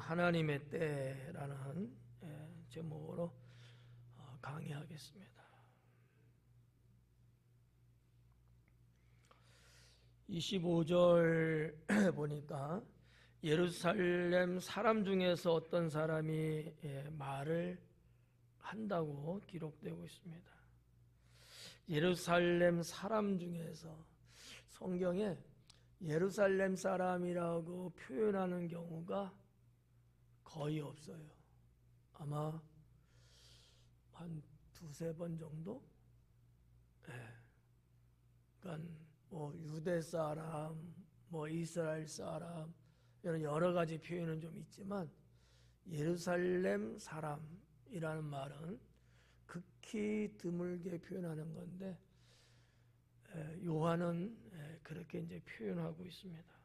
하나님의 때라는 제목으로 강의하겠습니다. 25절 보니까 예루살렘 사람 중에서 어떤 사람이 말을 한다고 기록되고 있습니다. 예루살렘 사람 중에서 성경에 예루살렘 사람이라고 표현하는 경우가 거의 없어요. 아마 한 두세 번 정도? 그러니까 뭐 유대 사람, 뭐 이스라엘 사람 이런 여러 가지 표현은 좀 있지만 예루살렘 사람이라는 말은 극히 드물게 표현하는 건데 요한은 그렇게 이제 표현하고 있습니다.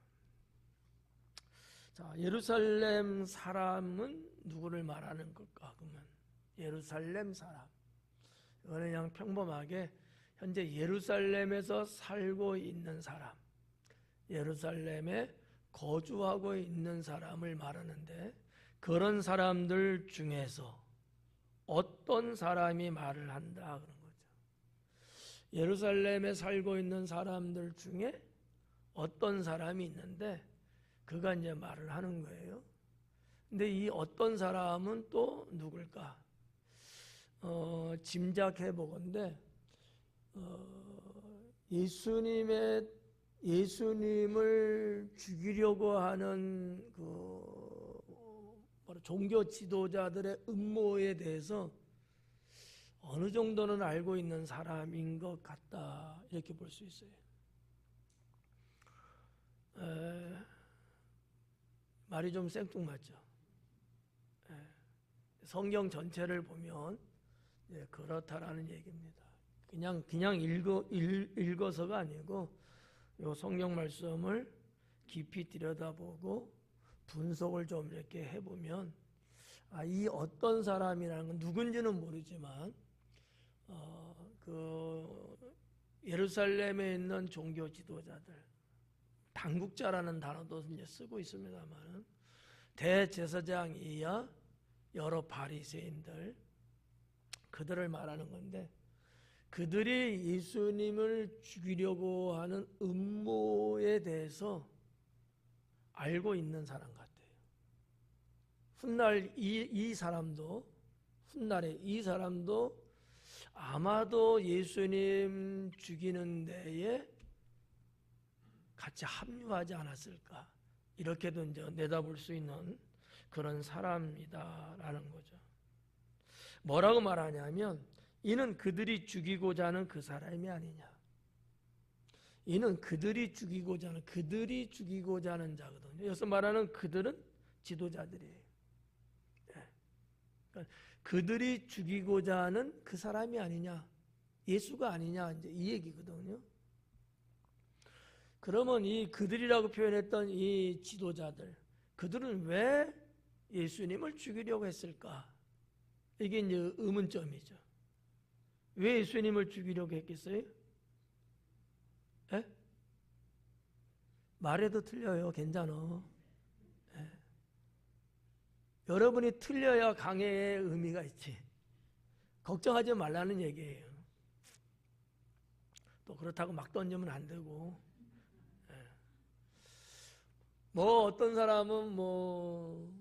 자, 예루살렘 사람은 누구를 말하는 걸까? 그러면 예루살렘 사람. 이거는 그냥 평범하게 현재 예루살렘에서 살고 있는 사람, 예루살렘에 거주하고 있는 사람을 말하는데 그런 사람들 중에서 어떤 사람이 말을 한다 그런 거죠. 예루살렘에 살고 있는 사람들 중에 어떤 사람이 있는데 그가 이제 말을 하는 거예요. 근데 이 어떤 사람은 또 누굴까? 짐작해 보건대 예수님을 죽이려고 하는 종교 지도자들의 음모에 대해서 어느 정도는 알고 있는 사람인 것 같다 이렇게 볼 수 있어요. 말이 좀 생뚱맞죠. 성경 전체를 보면 그렇다라는 얘기입니다. 그냥 읽어서가 아니고 요 성경 말씀을 깊이 들여다보고 분석을 좀 이렇게 해보면 이 어떤 사람이라는 건 누군지는 모르지만 예루살렘에 있는 종교 지도자들, 당국자라는 단어도 이제 쓰고 있습니다만 대제사장이야 여러 바리새인들 그들을 말하는 건데 그들이 예수님을 죽이려고 하는 음모에 대해서 알고 있는 사람 같아요. 훗날에 이 사람도 아마도 예수님 죽이는 데에 같이 합류하지 않았을까 이렇게도 이제 내다볼 수 있는 그런 사람이다라는 거죠. 뭐라고 말하냐면 이는 그들이 죽이고자 하는 그 사람이 아니냐. 이는 그들이 죽이고자 하는 자거든요. 여기서 말하는 그들은 지도자들이에요. 그러니까 그들이 죽이고자 하는 그 사람이 아니냐, 예수가 아니냐 이제 이 얘기거든요. 그러면 이 그들이라고 표현했던 이 지도자들, 그들은 왜 예수님을 죽이려고 했을까? 이게 이제 의문점이죠. 왜 예수님을 죽이려고 했겠어요? 말해도 틀려요. 괜찮아. 여러분이 틀려야 강해의 의미가 있지. 걱정하지 말라는 얘기예요. 또 그렇다고 막 던지면 안 되고. 뭐 어떤 사람은 뭐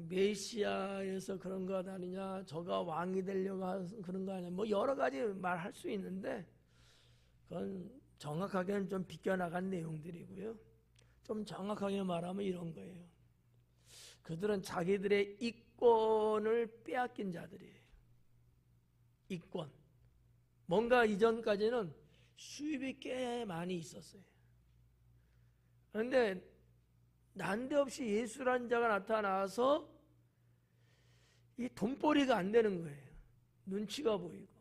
메시아에서 그런 것 아니냐, 저가 왕이 되려고 하는 그런 거 아니냐, 뭐 여러 가지 말할 수 있는데 그건 정확하게는 좀 비껴나간 내용들이고요. 좀 정확하게 말하면 이런 거예요. 그들은 자기들의 이권을 빼앗긴 자들이에요. 이권. 뭔가 이전까지는 수입이 꽤 많이 있었어요. 그런데 난데없이 예수라는 자가 나타나서 이 돈벌이가 안 되는 거예요. 눈치가 보이고.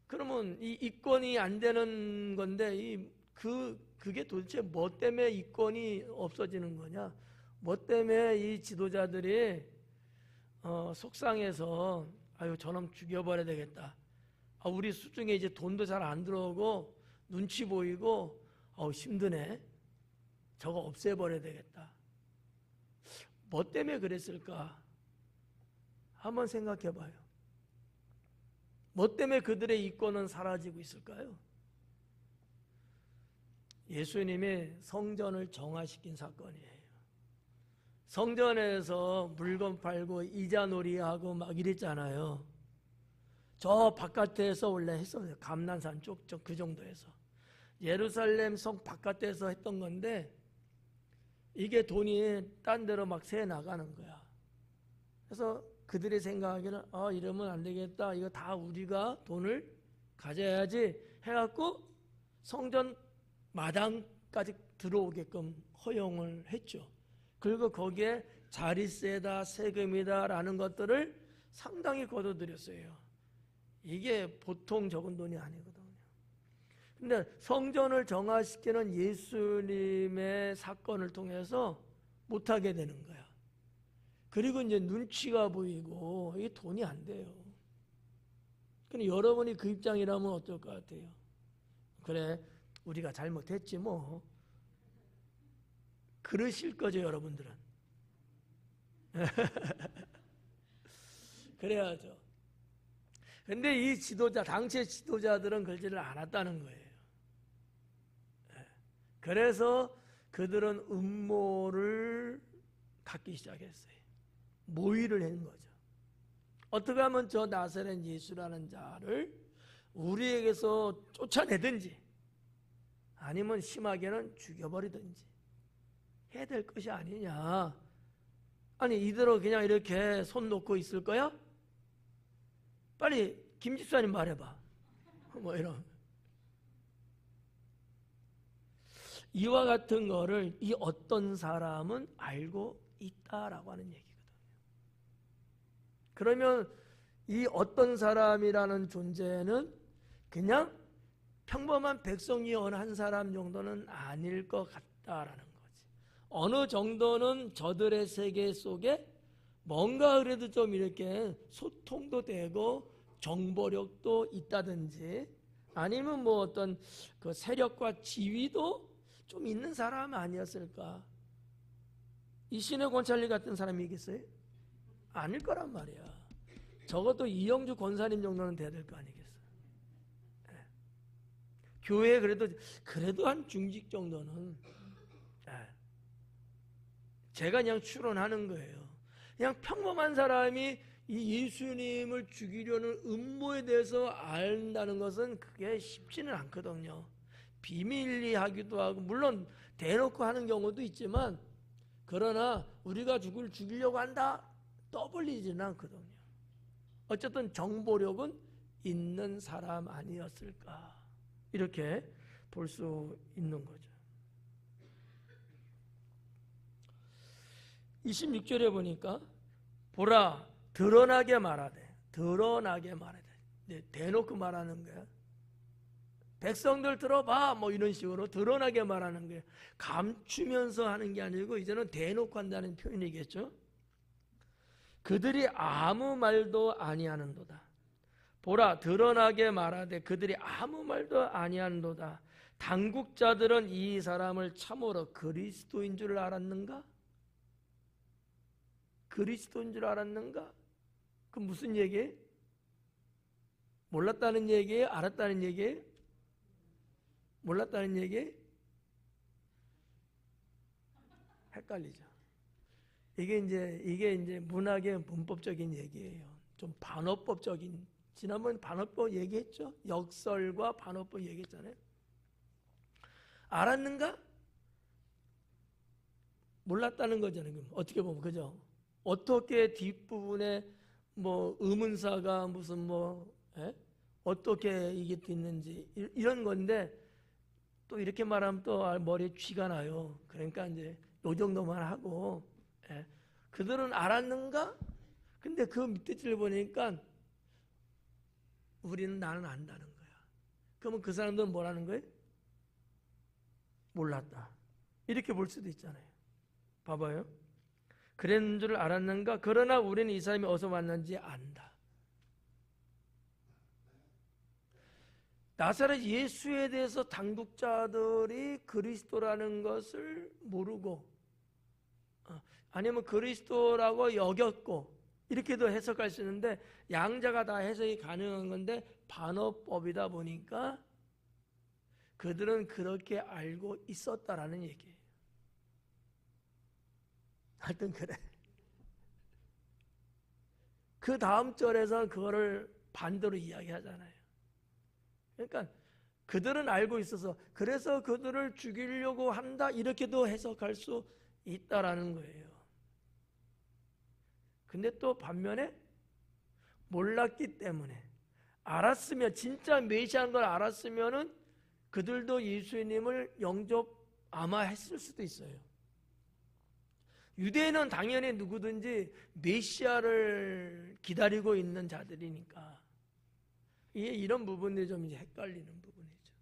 그러면 이 이권이 안 되는 건데 그게 도대체 뭐 때문에 이권이 없어지는 거냐? 뭐 때문에 이 지도자들이 속상해서 저놈 죽여버려야 되겠다. 우리 수중에 이제 돈도 잘 안 들어오고 눈치 보이고 힘드네. 저거 없애버려야 되겠다. 뭐 때문에 그랬을까? 한번 생각해 봐요. 뭐 때문에 그들의 이권은 사라지고 있을까요? 예수님이 성전을 정화시킨 사건이에요. 성전에서 물건 팔고 이자놀이하고 막 이랬잖아요. 저 바깥에서 원래 했었어요. 감난산 쪽 그 정도에서. 예루살렘 성 바깥에서 했던 건데 이게 돈이 딴 데로 막 새 나가는 거야. 그래서 그들의 생각에는 이러면 안 되겠다. 이거 다 우리가 돈을 가져야지 해갖고 성전 마당까지 들어오게끔 허용을 했죠. 그리고 거기에 자리세다, 세금이다 라는 것들을 상당히 거둬들였어요. 이게 보통 적은 돈이 아니거든요. 근데 성전을 정화시키는 예수님의 사건을 통해서 못하게 되는 거야. 그리고 이제 눈치가 보이고 이게 돈이 안 돼요. 근데 여러분이 그 입장이라면 어떨 것 같아요? 그래, 우리가 잘못했지 뭐. 그러실 거죠, 여러분들은. 그래야죠. 근데 이 지도자, 당시의 지도자들은 그러지를 않았다는 거예요. 그래서 그들은 음모를 갖기 시작했어요. 모의를 한 거죠. 어떻게 하면 저 나사렛 예수라는 자를 우리에게서 쫓아내든지 아니면 심하게는 죽여버리든지 해야 될 것이 아니냐. 아니 이대로 그냥 이렇게 손 놓고 있을 거야? 빨리 김 집사님 말해봐. 뭐 이런. 이와 같은 거를 이 어떤 사람은 알고 있다라고 하는 얘기거든요. 그러면 이 어떤 사람이라는 존재는 그냥 평범한 백성이 어느 한 사람 정도는 아닐 것 같다라는 거지. 어느 정도는 저들의 세계 속에 뭔가 그래도 좀 이렇게 소통도 되고 정보력도 있다든지 아니면 뭐 어떤 그 세력과 지위도 좀 있는 사람 아니었을까? 이 신의 권찰리 같은 사람이 있겠어요? 아닐 거란 말이야. 적어도 이영주 권사님 정도는 돼야 될 거 아니겠어? 네. 교회에 그래도 한 중직 정도는 네. 제가 그냥 추론하는 거예요. 그냥 평범한 사람이 이 예수님을 죽이려는 음모에 대해서 안다는 것은 그게 쉽지는 않거든요. 비밀리 하기도 하고 물론 대놓고 하는 경우도 있지만 그러나 우리가 죽이려고 한다 떠벌리지는 않거든요. 어쨌든 정보력은 있는 사람 아니었을까 이렇게 볼 수 있는 거죠. 26절에 보니까 보라 드러나게 말하되 대놓고 말하는 거야. 백성들 들어봐 뭐 이런 식으로 드러나게 말하는 거예요. 감추면서 하는 게 아니고 이제는 대놓고 한다는 표현이겠죠. 그들이 아무 말도 아니하는도다. 보라 드러나게 말하되 그들이 아무 말도 아니하는도다. 당국자들은 이 사람을 참으로 그리스도인 줄 알았는가? 그리스도인 줄 알았는가? 그 무슨 얘기예요? 몰랐다는 얘기예요? 알았다는 얘기예요? 몰랐다는 얘기? 헷갈리죠. 이게 이제 문학의 문법적인 얘기예요. 좀 반어법적인. 지난번 반어법 얘기했죠? 역설과 반어법 얘기했잖아요. 알았는가? 몰랐다는 거잖아요. 어떻게 보면 그죠? 어떻게 뒷부분에 뭐 의문사가 무슨 어떻게 이게 있는지 이런 건데 또 이렇게 말하면 또 머리에 쥐가 나요. 그러니까 이제 요 정도만 하고 그들은 알았는가? 근데 그 밑에 줄 보니까 나는 안다는 거야. 그러면 그 사람들은 뭐라는 거예요? 몰랐다. 이렇게 볼 수도 있잖아요. 봐봐요. 그랬는 줄 알았는가? 그러나 우리는 이 사람이 어디서 왔는지 안다. 나사렛 예수에 대해서 당국자들이 그리스도라는 것을 모르고 아니면 그리스도라고 여겼고 이렇게도 해석할 수 있는데 양자가 다 해석이 가능한 건데 반어법이다 보니까 그들은 그렇게 알고 있었다라는 얘기예요. 하여튼 그래. 그 다음 절에서는 그거를 반대로 이야기하잖아요. 그러니까 그들은 알고 있어서 그래서 그들을 죽이려고 한다 이렇게도 해석할 수 있다라는 거예요. 근데 또 반면에 몰랐기 때문에 알았으면 진짜 메시아인 걸 알았으면은 그들도 예수님을 영접 아마 했을 수도 있어요. 유대인은 당연히 누구든지 메시아를 기다리고 있는 자들이니까 이런 부분들이 좀 이제 헷갈리는 부분이죠.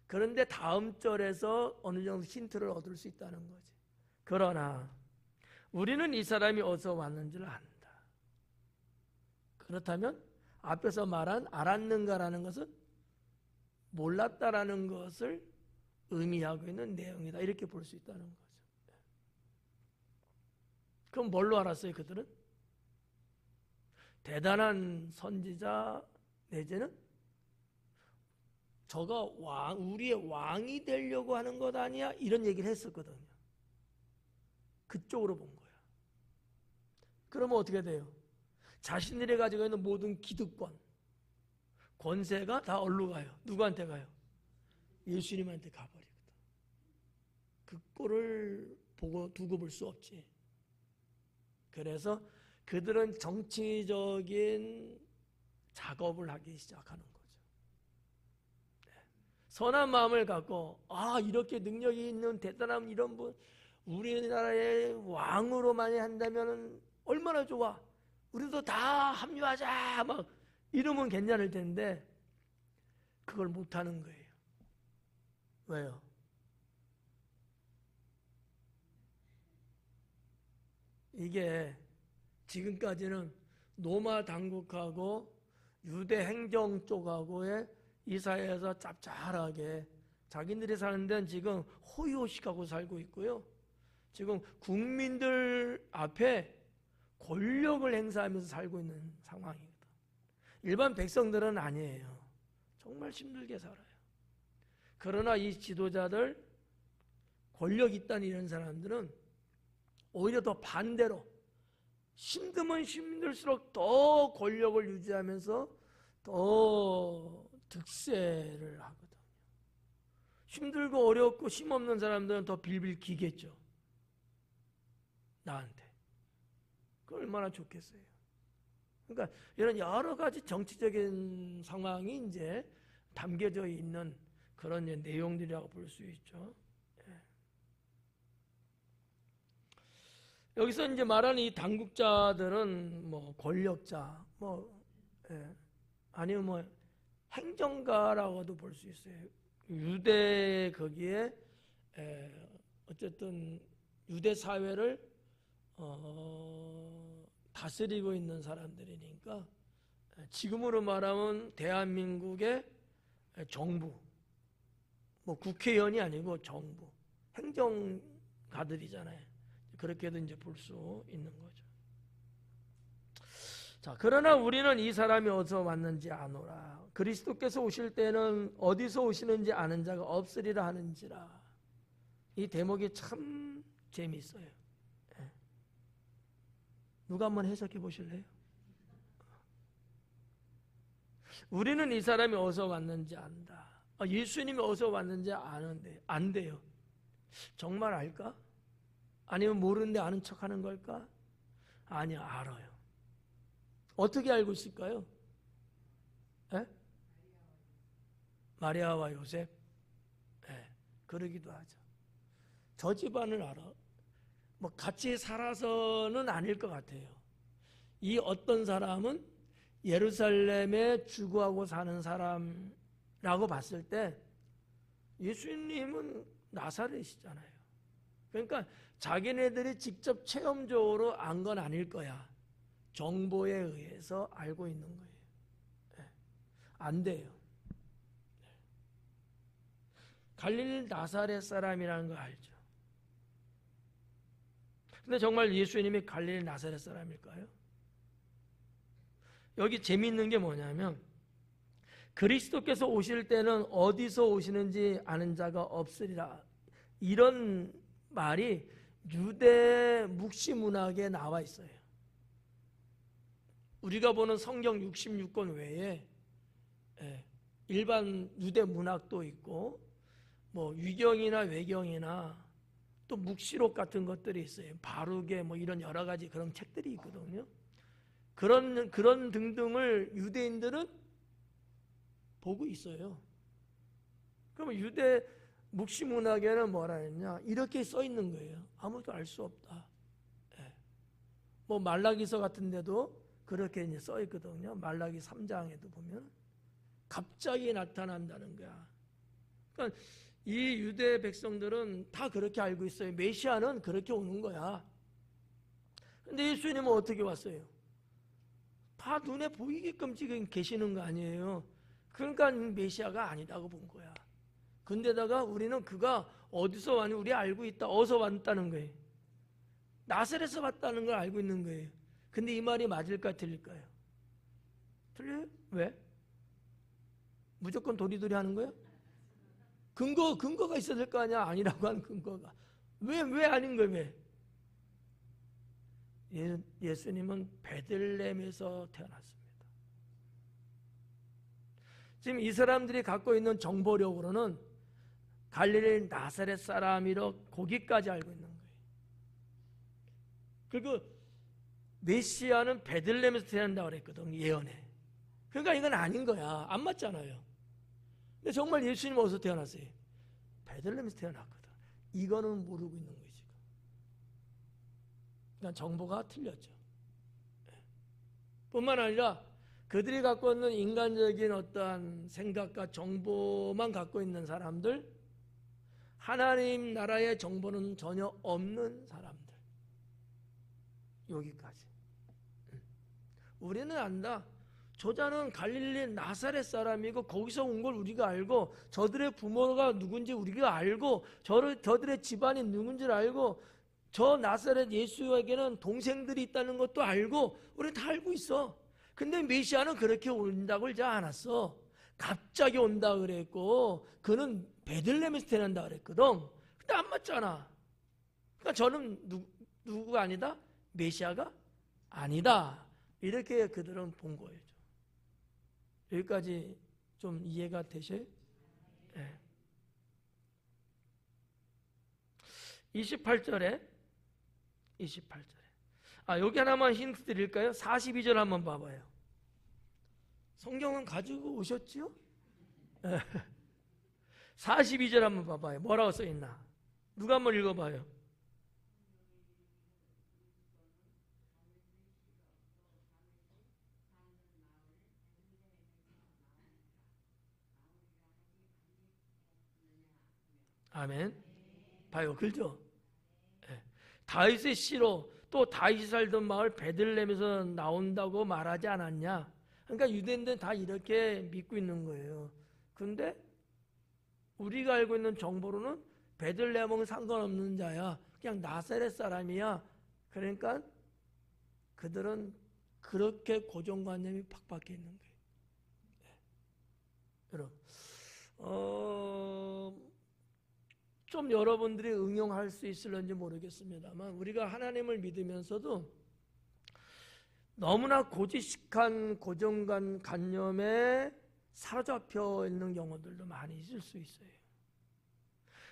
그런데 다음 절에서 어느 정도 힌트를 얻을 수 있다는 거지. 그러나 우리는 이 사람이 어디서 왔는지를 안다. 그렇다면 앞에서 말한 알았는가라는 것은 몰랐다라는 것을 의미하고 있는 내용이다. 이렇게 볼 수 있다는 거죠. 그럼 뭘로 알았어요, 그들은? 대단한 선지자 내지는 저가 우리의 왕이 되려고 하는 것 아니야? 이런 얘기를 했었거든요. 그쪽으로 본 거야. 그러면 어떻게 돼요? 자신들이 가지고 있는 모든 기득권, 권세가 다 어디로 가요? 누구한테 가요? 예수님한테 가버리거든. 그 꼴을 보고 두고 볼 수 없지. 그래서 그들은 정치적인 작업을 하기 시작하는 거죠. 선한 마음을 갖고 이렇게 능력이 있는 대단한 이런 분 우리나라의 왕으로 많이 한다면 얼마나 좋아. 우리도 다 합류하자 막 이러면 괜찮을 텐데 그걸 못하는 거예요. 왜요? 이게 지금까지는 로마 당국하고 유대 행정 쪽하고의 이 사회에서 짭짤하게 자기들이 사는 데는 지금 호의호식하고 살고 있고요. 지금 국민들 앞에 권력을 행사하면서 살고 있는 상황이거든. 일반 백성들은 아니에요. 정말 힘들게 살아요. 그러나 이 지도자들, 권력 있다는 이런 사람들은 오히려 더 반대로 힘들면 힘들수록 더 권력을 유지하면서 더 득세를 하거든요. 힘들고 어렵고 힘없는 사람들은 더 빌빌 기겠죠. 나한테. 그 얼마나 좋겠어요. 그러니까 이런 여러 가지 정치적인 상황이 이제 담겨져 있는 그런 내용들이라고 볼 수 있죠. 여기서 이제 말하는 이 당국자들은 뭐 권력자, 아니면 뭐 행정가라고도 볼 수 있어요. 유대 거기에 어쨌든 유대 사회를 다스리고 있는 사람들이니까 지금으로 말하면 대한민국의 정부, 뭐 국회의원이 아니고 정부, 행정가들이잖아요. 그렇게도 이제 볼 수 있는 거죠. 자, 그러나 우리는 이 사람이 어디서 왔는지 아노라. 그리스도께서 오실 때는 어디서 오시는지 아는 자가 없으리라 하는지라. 이 대목이 참 재미있어요. 누가 한번 해석해 보실래요? 우리는 이 사람이 어디서 왔는지 안다. 예수님이 어디서 왔는지 아는데 안 돼요. 정말 알까? 아니면 모르는데 아는 척하는 걸까? 아니요, 알아요. 어떻게 알고 있을까요? 마리아와 요셉? 그러기도 하죠. 저 집안을 알아. 뭐 같이 살아서는 아닐 것 같아요. 이 어떤 사람은 예루살렘에 주거하고 사는 사람라고 봤을 때 예수님은 나사렛이잖아요. 그러니까 자기네들이 직접 체험적으로 안 건 아닐 거야. 정보에 의해서 알고 있는 거예요. 안 돼요. 갈릴리 나사렛 사람이라는 거 알죠? 근데 정말 예수님이 갈릴리 나사렛 사람일까요? 여기 재미있는 게 뭐냐면 그리스도께서 오실 때는 어디서 오시는지 아는 자가 없으리라. 이런 말이 유대 묵시 문학에 나와 있어요. 우리가 보는 성경 66권 외에 일반 유대 문학도 있고 뭐 위경이나 외경이나 또 묵시록 같은 것들이 있어요. 바룩의 뭐 이런 여러 가지 그런 책들이 있거든요. 그런 등등을 유대인들은 보고 있어요. 그러면 유대 묵시 문학에는 뭐라 했냐? 이렇게 써 있는 거예요. 아무도 알 수 없다. 뭐 말라기서 같은 데도 그렇게 이제 써 있거든요. 말라기 3장에도 보면 갑자기 나타난다는 거야. 그러니까 이 유대 백성들은 다 그렇게 알고 있어요. 메시아는 그렇게 오는 거야. 근데 예수님은 어떻게 왔어요? 다 눈에 보이게끔 지금 계시는 거 아니에요. 그러니까 메시아가 아니다고 본 거야. 근데다가 우리는 그가 어디서 왔니? 우리 알고 있다. 어디서 왔다는 거예요. 나사렛에서 왔다는 걸 알고 있는 거예요. 근데 이 말이 맞을까 틀릴까요? 틀려요? 왜? 무조건 도리도리 하는 거예요? 근거가 있어야 될 거 아니야? 아니라고 하는 근거가. 왜 아닌 거예요? 왜? 예수님은 베들레헴에서 태어났습니다. 지금 이 사람들이 갖고 있는 정보력으로는 갈릴리 나사렛 사람이라 거기까지 알고 있는 거예요. 그리고 메시아는 베들레헴에서 태어난다고 그랬거든, 예언에. 그러니까 이건 아닌 거야. 안 맞잖아요. 근데 정말 예수님은 어디서 태어났어요? 베들레헴에서 태어났거든. 이거는 모르고 있는 거예요, 지금. 그러니까 정보가 틀렸죠. 뿐만 아니라 그들이 갖고 있는 인간적인 어떠한 생각과 정보만 갖고 있는 사람들, 하나님 나라의 정보는 전혀 없는 사람들. 여기까지. 우리는 안다. 저자는 갈릴리 나사렛 사람이고 거기서 온 걸 우리가 알고 저들의 부모가 누군지 우리가 알고 저들의 집안이 누군지를 알고 저 나사렛 예수에게는 동생들이 있다는 것도 알고 우리는 다 알고 있어. 근데 메시아는 그렇게 온다고 하지 않았어. 갑자기 온다 그랬고 그는 베들레헴에서 태어난다 그랬거든. 근데 안 맞잖아. 그러니까 저는 누구가 아니다? 메시아가 아니다. 이렇게 그들은 본 거예요. 여기까지 좀 이해가 되셔요? 네. 28절에 여기 하나만 힌트 드릴까요? 42절 한번 봐봐요. 성경은 가지고 오셨지요? 42절 한번 봐봐요. 뭐라고 써있나? 누가 한번 읽어봐요. 아멘. 봐요. 그죠? 다윗의 씨로 또 다윗이 살던 마을 베들레헴에서 나온다고 말하지 않았냐? 그러니까 유대인들은 다 이렇게 믿고 있는 거예요. 그런데 우리가 알고 있는 정보로는 베들레헴은 상관없는 자야. 그냥 나사렛 사람이야. 그러니까 그들은 그렇게 고정관념이 팍팍해 있는 거예요. 여러분, 좀 여러분들이 응용할 수 있을런지 모르겠습니다만 우리가 하나님을 믿으면서도 너무나 고지식한 고정관념에 사로잡혀 있는 경우들도 많이 있을 수 있어요.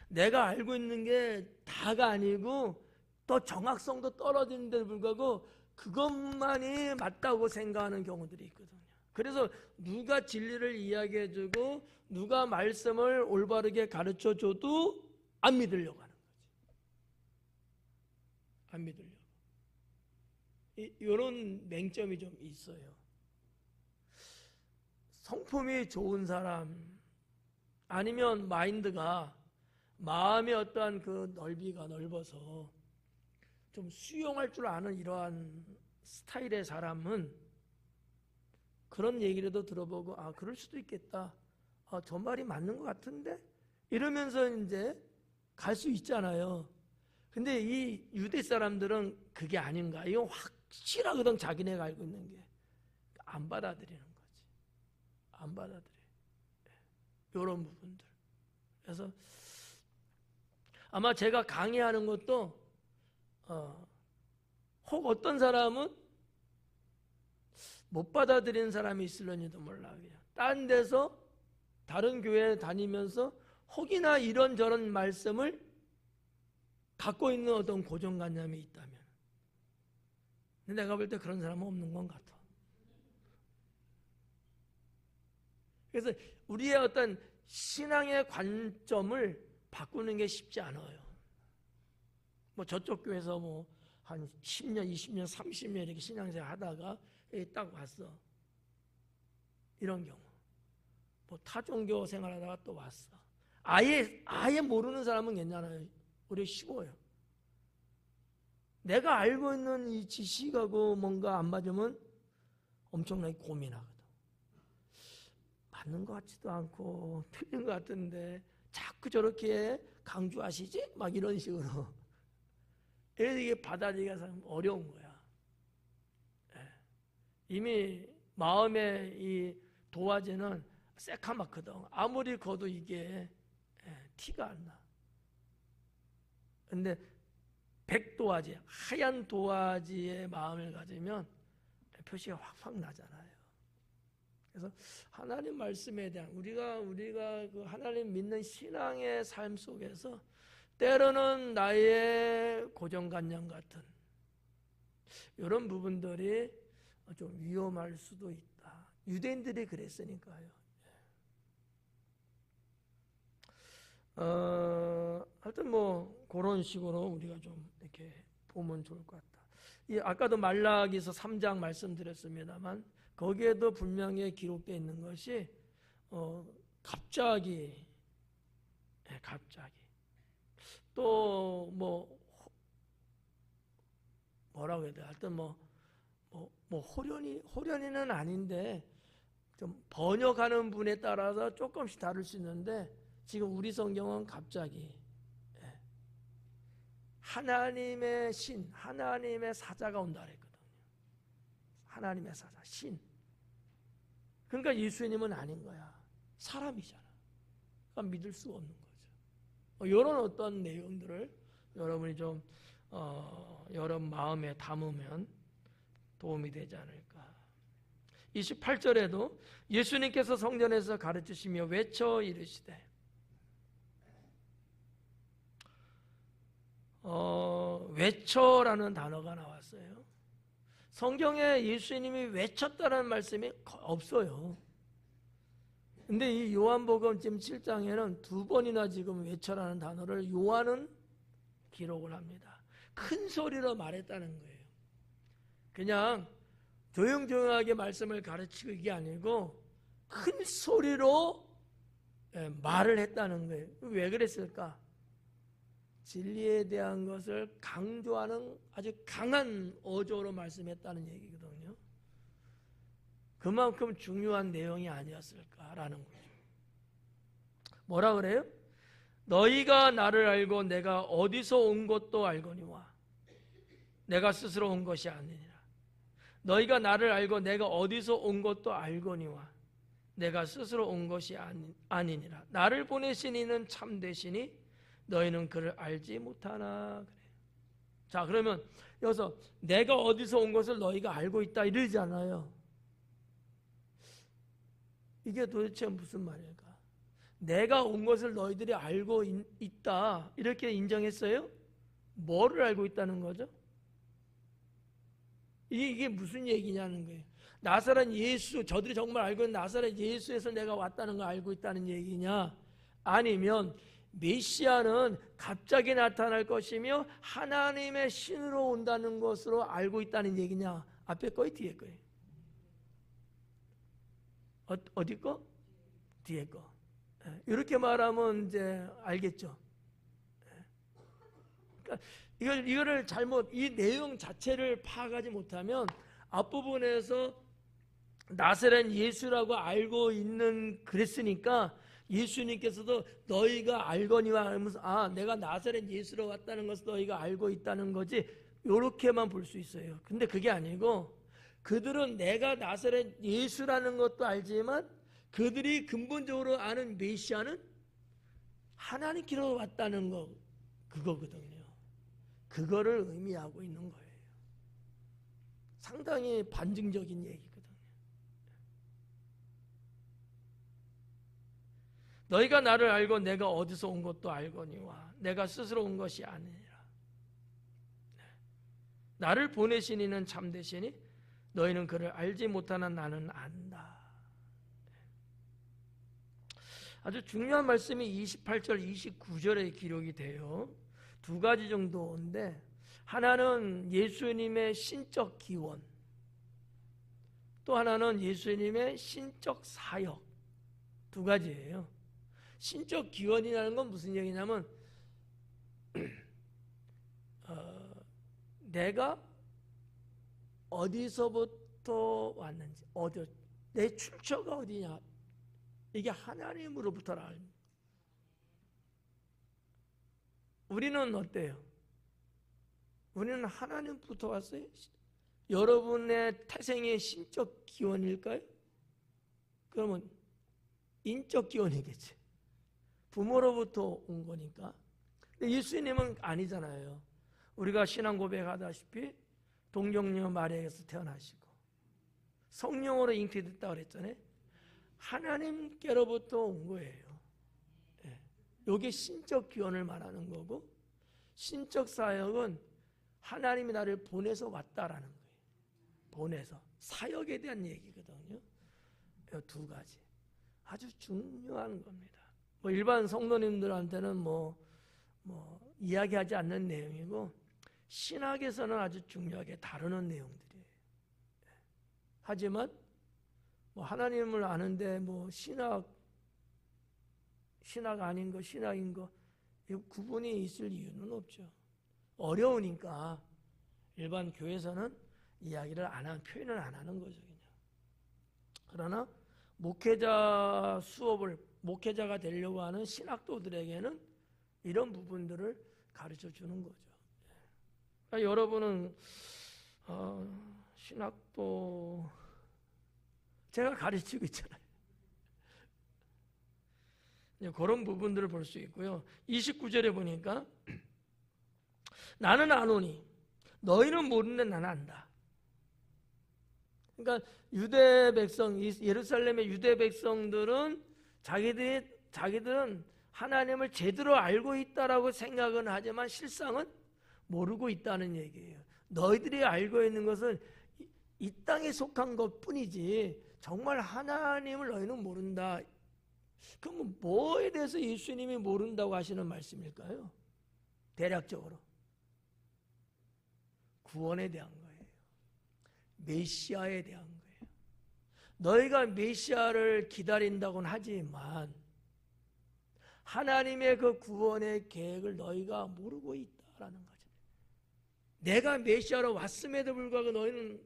내가 알고 있는 게 다가 아니고 또 정확성도 떨어지는데도 불구하고 그것만이 맞다고 생각하는 경우들이 있거든요. 그래서 누가 진리를 이야기해주고 누가 말씀을 올바르게 가르쳐줘도 안 믿으려고 하는 거지. 안 믿으려고. 이런 맹점이 좀 있어요. 성품이 좋은 사람 아니면 마인드가 마음의 어떠한 그 넓이가 넓어서 좀 수용할 줄 아는 이러한 스타일의 사람은 그런 얘기라도 들어보고 그럴 수도 있겠다. 저 말이 맞는 것 같은데? 이러면서 이제 갈 수 있잖아요. 근데 이 유대 사람들은 그게 아닌가, 이거 확실하거든. 자기네가 알고 있는 게 안 받아들이는 거지. 안 받아들여. 이런 부분들. 그래서 아마 제가 강의하는 것도 혹 어떤 사람은 못 받아들이는 사람이 있을런지도 몰라. 그냥 딴 데서 다른 교회 다니면서 혹이나 이런저런 말씀을 갖고 있는 어떤 고정관념이 있다면, 근데 내가 볼 때 그런 사람은 없는 것 같아. 그래서 우리의 어떤 신앙의 관점을 바꾸는 게 쉽지 않아요. 뭐 저쪽 교회에서 뭐 한 10년, 20년, 30년 이렇게 신앙생활 하다가 딱 왔어. 이런 경우. 뭐 타종교 생활하다가 또 왔어. 아예 모르는 사람은 괜찮아요. 우리 쉬워요. 내가 알고 있는 이 지식하고 뭔가 안 맞으면 엄청나게 고민하거든. 맞는 것 같지도 않고 틀린 것 같은데 자꾸 저렇게 강조하시지? 막 이런 식으로. 이게 받아들이기가 참 어려운 거야. 이미 마음의 이 도화지는 새카맣거든. 아무리 거도 이게 티가 안 나. 근데 백도화지, 하얀 도화지의 마음을 가지면 표시가 확확 나잖아요. 그래서 하나님 말씀에 대한 우리가 그 하나님 믿는 신앙의 삶 속에서 때로는 나의 고정관념 같은 이런 부분들이 좀 위험할 수도 있다. 유대인들이 그랬으니까요. 하여튼 뭐 그런 식으로 우리가 좀 이렇게 보면 좋을 것 같다. 아까도 말라기서 3장 말씀드렸습니다만 거기에도 분명히 기록되어 있는 것이 갑자기 또 뭐라고 해야 돼? 하여튼 호련히는 아닌데 좀 번역하는 분에 따라서 조금씩 다를 수 있는데 지금 우리 성경은 갑자기 하나님의 신, 하나님의 사자가 온다 그랬거든요. 하나님의 사자, 신. 그러니까 예수님은 아닌 거야. 사람이잖아. 그러니까 믿을 수가 없는 거죠. 이런 어떤 내용들을 여러분이 좀 여러분 마음에 담으면 도움이 되지 않을까. 28절에도 예수님께서 성전에서 가르치시며 외쳐 이르시되 외쳐라는 단어가 나왔어요. 성경에 예수님이 외쳤다는 말씀이 없어요. 근데 이 요한복음 지금 7장에는 2번이나 지금 외쳐라는 단어를 요한은 기록을 합니다. 큰 소리로 말했다는 거예요. 그냥 조용조용하게 말씀을 가르치고 이게 아니고 큰 소리로 말을 했다는 거예요. 왜 그랬을까? 진리에 대한 것을 강조하는 아주 강한 어조로 말씀했다는 얘기거든요. 그만큼 중요한 내용이 아니었을까라는 거죠. 뭐라 그래요? 너희가 나를 알고 내가 어디서 온 것도 알거니와 내가 스스로 온 것이 아니니라. 너희가 나를 알고 내가 어디서 온 것도 알거니와 내가 스스로 온 것이 아니니라. 나를 보내신 이는 참되시니 너희는 그를 알지 못하나. 그래. 자, 그러면 여기서 내가 어디서 온 것을 너희가 알고 있다 이러잖아요. 이게 도대체 무슨 말일까? 내가 온 것을 너희들이 알고 있다 이렇게 인정했어요? 뭐를 알고 있다는 거죠? 이게 무슨 얘기냐는 거예요. 나사렛 예수, 저들이 정말 알고 있는 나사렛 예수에서 내가 왔다는 걸 알고 있다는 얘기냐? 아니면 메시아는 갑자기 나타날 것이며 하나님의 신으로 온다는 것으로 알고 있다는 얘기냐? 앞에 거예요, 뒤에 거예요? 어디 거? 뒤에 거. 이렇게 말하면 이제 알겠죠. 그러니까 이거를 잘못, 이 내용 자체를 파악하지 못하면 앞부분에서 나사렛 예수라고 알고 있는 그랬으니까 예수님께서도 너희가 알거니와 하면서 내가 나사렛 예수로 왔다는 것을 너희가 알고 있다는 거지, 요렇게만 볼 수 있어요. 근데 그게 아니고 그들은 내가 나사렛 예수라는 것도 알지만 그들이 근본적으로 아는 메시아는 하나님께로 왔다는 거, 그거거든요. 그거를 의미하고 있는 거예요. 상당히 반증적인 얘기거든요. 너희가 나를 알고 내가 어디서 온 것도 알거니와 내가 스스로 온 것이 아니니라. 나를 보내신 이는 참되시니 너희는 그를 알지 못하나 나는 안다. 아주 중요한 말씀이 28절, 29절에 기록이 돼요. 두 가지 정도인데, 하나는 예수님의 신적 기원, 또 하나는 예수님의 신적 사역, 두 가지예요. 신적 기원이라는 건 무슨 얘기냐면 내가 어디서부터 왔는지, 내 출처가 어디냐, 이게 하나님으로부터라. 우리는 어때요? 우리는 하나님부터 왔어요? 여러분의 태생의 신적 기원일까요? 그러면 인적 기원이겠지. 부모로부터 온 거니까. 근데 예수님은 아니잖아요. 우리가 신앙 고백하다시피 동정녀 마리아에서 태어나시고 성령으로 잉태됐다고 그랬잖아요. 하나님께로부터 온 거예요. 이게 신적 기원을 말하는 거고, 신적 사역은 하나님이 나를 보내서 왔다라는 거예요. 보내서. 사역에 대한 얘기거든요. 이 두 가지 아주 중요한 겁니다. 일반 성도님들한테는 이야기하지 않는 내용이고, 신학에서는 아주 중요하게 다루는 내용들이에요. 하지만 하나님을 아는데 신학 아닌 거, 신학인 거, 구분이 있을 이유는 없죠. 어려우니까 일반 교회에서는 이야기를 안 하는, 표현을 안 하는 거죠, 그냥. 그러나 목회자가 되려고 하는 신학도들에게는 이런 부분들을 가르쳐 주는 거죠. 그러니까 여러분은 신학도 제가 가르치고 있잖아요. 그런 부분들을 볼 수 있고요. 29절에 보니까 나는 아노니 너희는 모르는데 나는 안다. 그러니까 유대 백성, 예루살렘의 유대 백성들은 자기들은 하나님을 제대로 알고 있다라고 생각은 하지만 실상은 모르고 있다는 얘기예요. 너희들이 알고 있는 것은 이 땅에 속한 것뿐이지 정말 하나님을 너희는 모른다. 그럼 뭐에 대해서 예수님이 모른다고 하시는 말씀일까요? 대략적으로 구원에 대한 거예요. 메시아에 대한 거예요. 너희가 메시아를 기다린다고는 하지만 하나님의 그 구원의 계획을 너희가 모르고 있다라는 거죠. 내가 메시아로 왔음에도 불구하고 너희는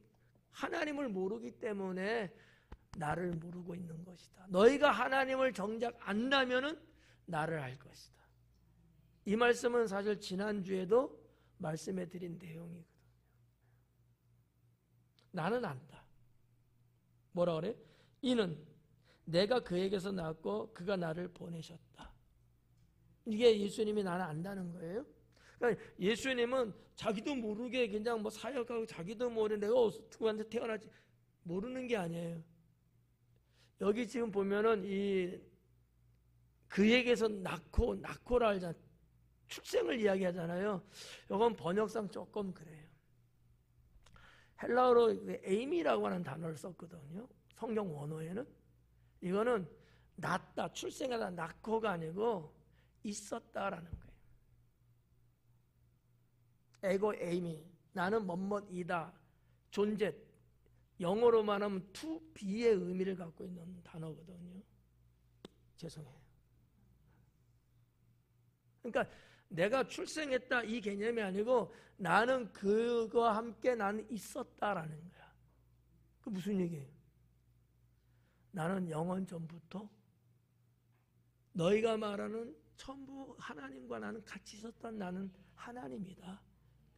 하나님을 모르기 때문에 나를 모르고 있는 것이다. 너희가 하나님을 정작 안다면은 나를 알 것이다. 이 말씀은 사실 지난주에도 말씀해 드린 내용이거든요. 나는 안다. 뭐라 그래? 이는 내가 그에게서 낳았고 그가 나를 보내셨다. 이게 예수님이 나는 안다는 거예요. 그러니까 예수님은 자기도 모르게 그냥 사역하고 자기도 모르게 내가 누구한테 태어나지 모르는 게 아니에요. 여기 지금 보면은 그에게서 낳고라 하잖아. 출생을 이야기하잖아요. 이건 번역상 조금 그래요. 헬라어로 에임이라고 하는 단어를 썼거든요. 성경 원어에는. 이거는 낳다, 출생하다, 낳고가 아니고 있었다라는 거예요. 에고 에이미, 나는 뭐뭐이다, 존재. 영어로 말하면 to be의 의미를 갖고 있는 단어거든요. 죄송해요. 그러니까 내가 출생했다 이 개념이 아니고 나는 그거와 함께 나는 있었다라는 거야. 그 무슨 얘기예요? 나는 영원 전부터 너희가 말하는 전부 하나님과 나는 같이 있었던 나는 하나님이다.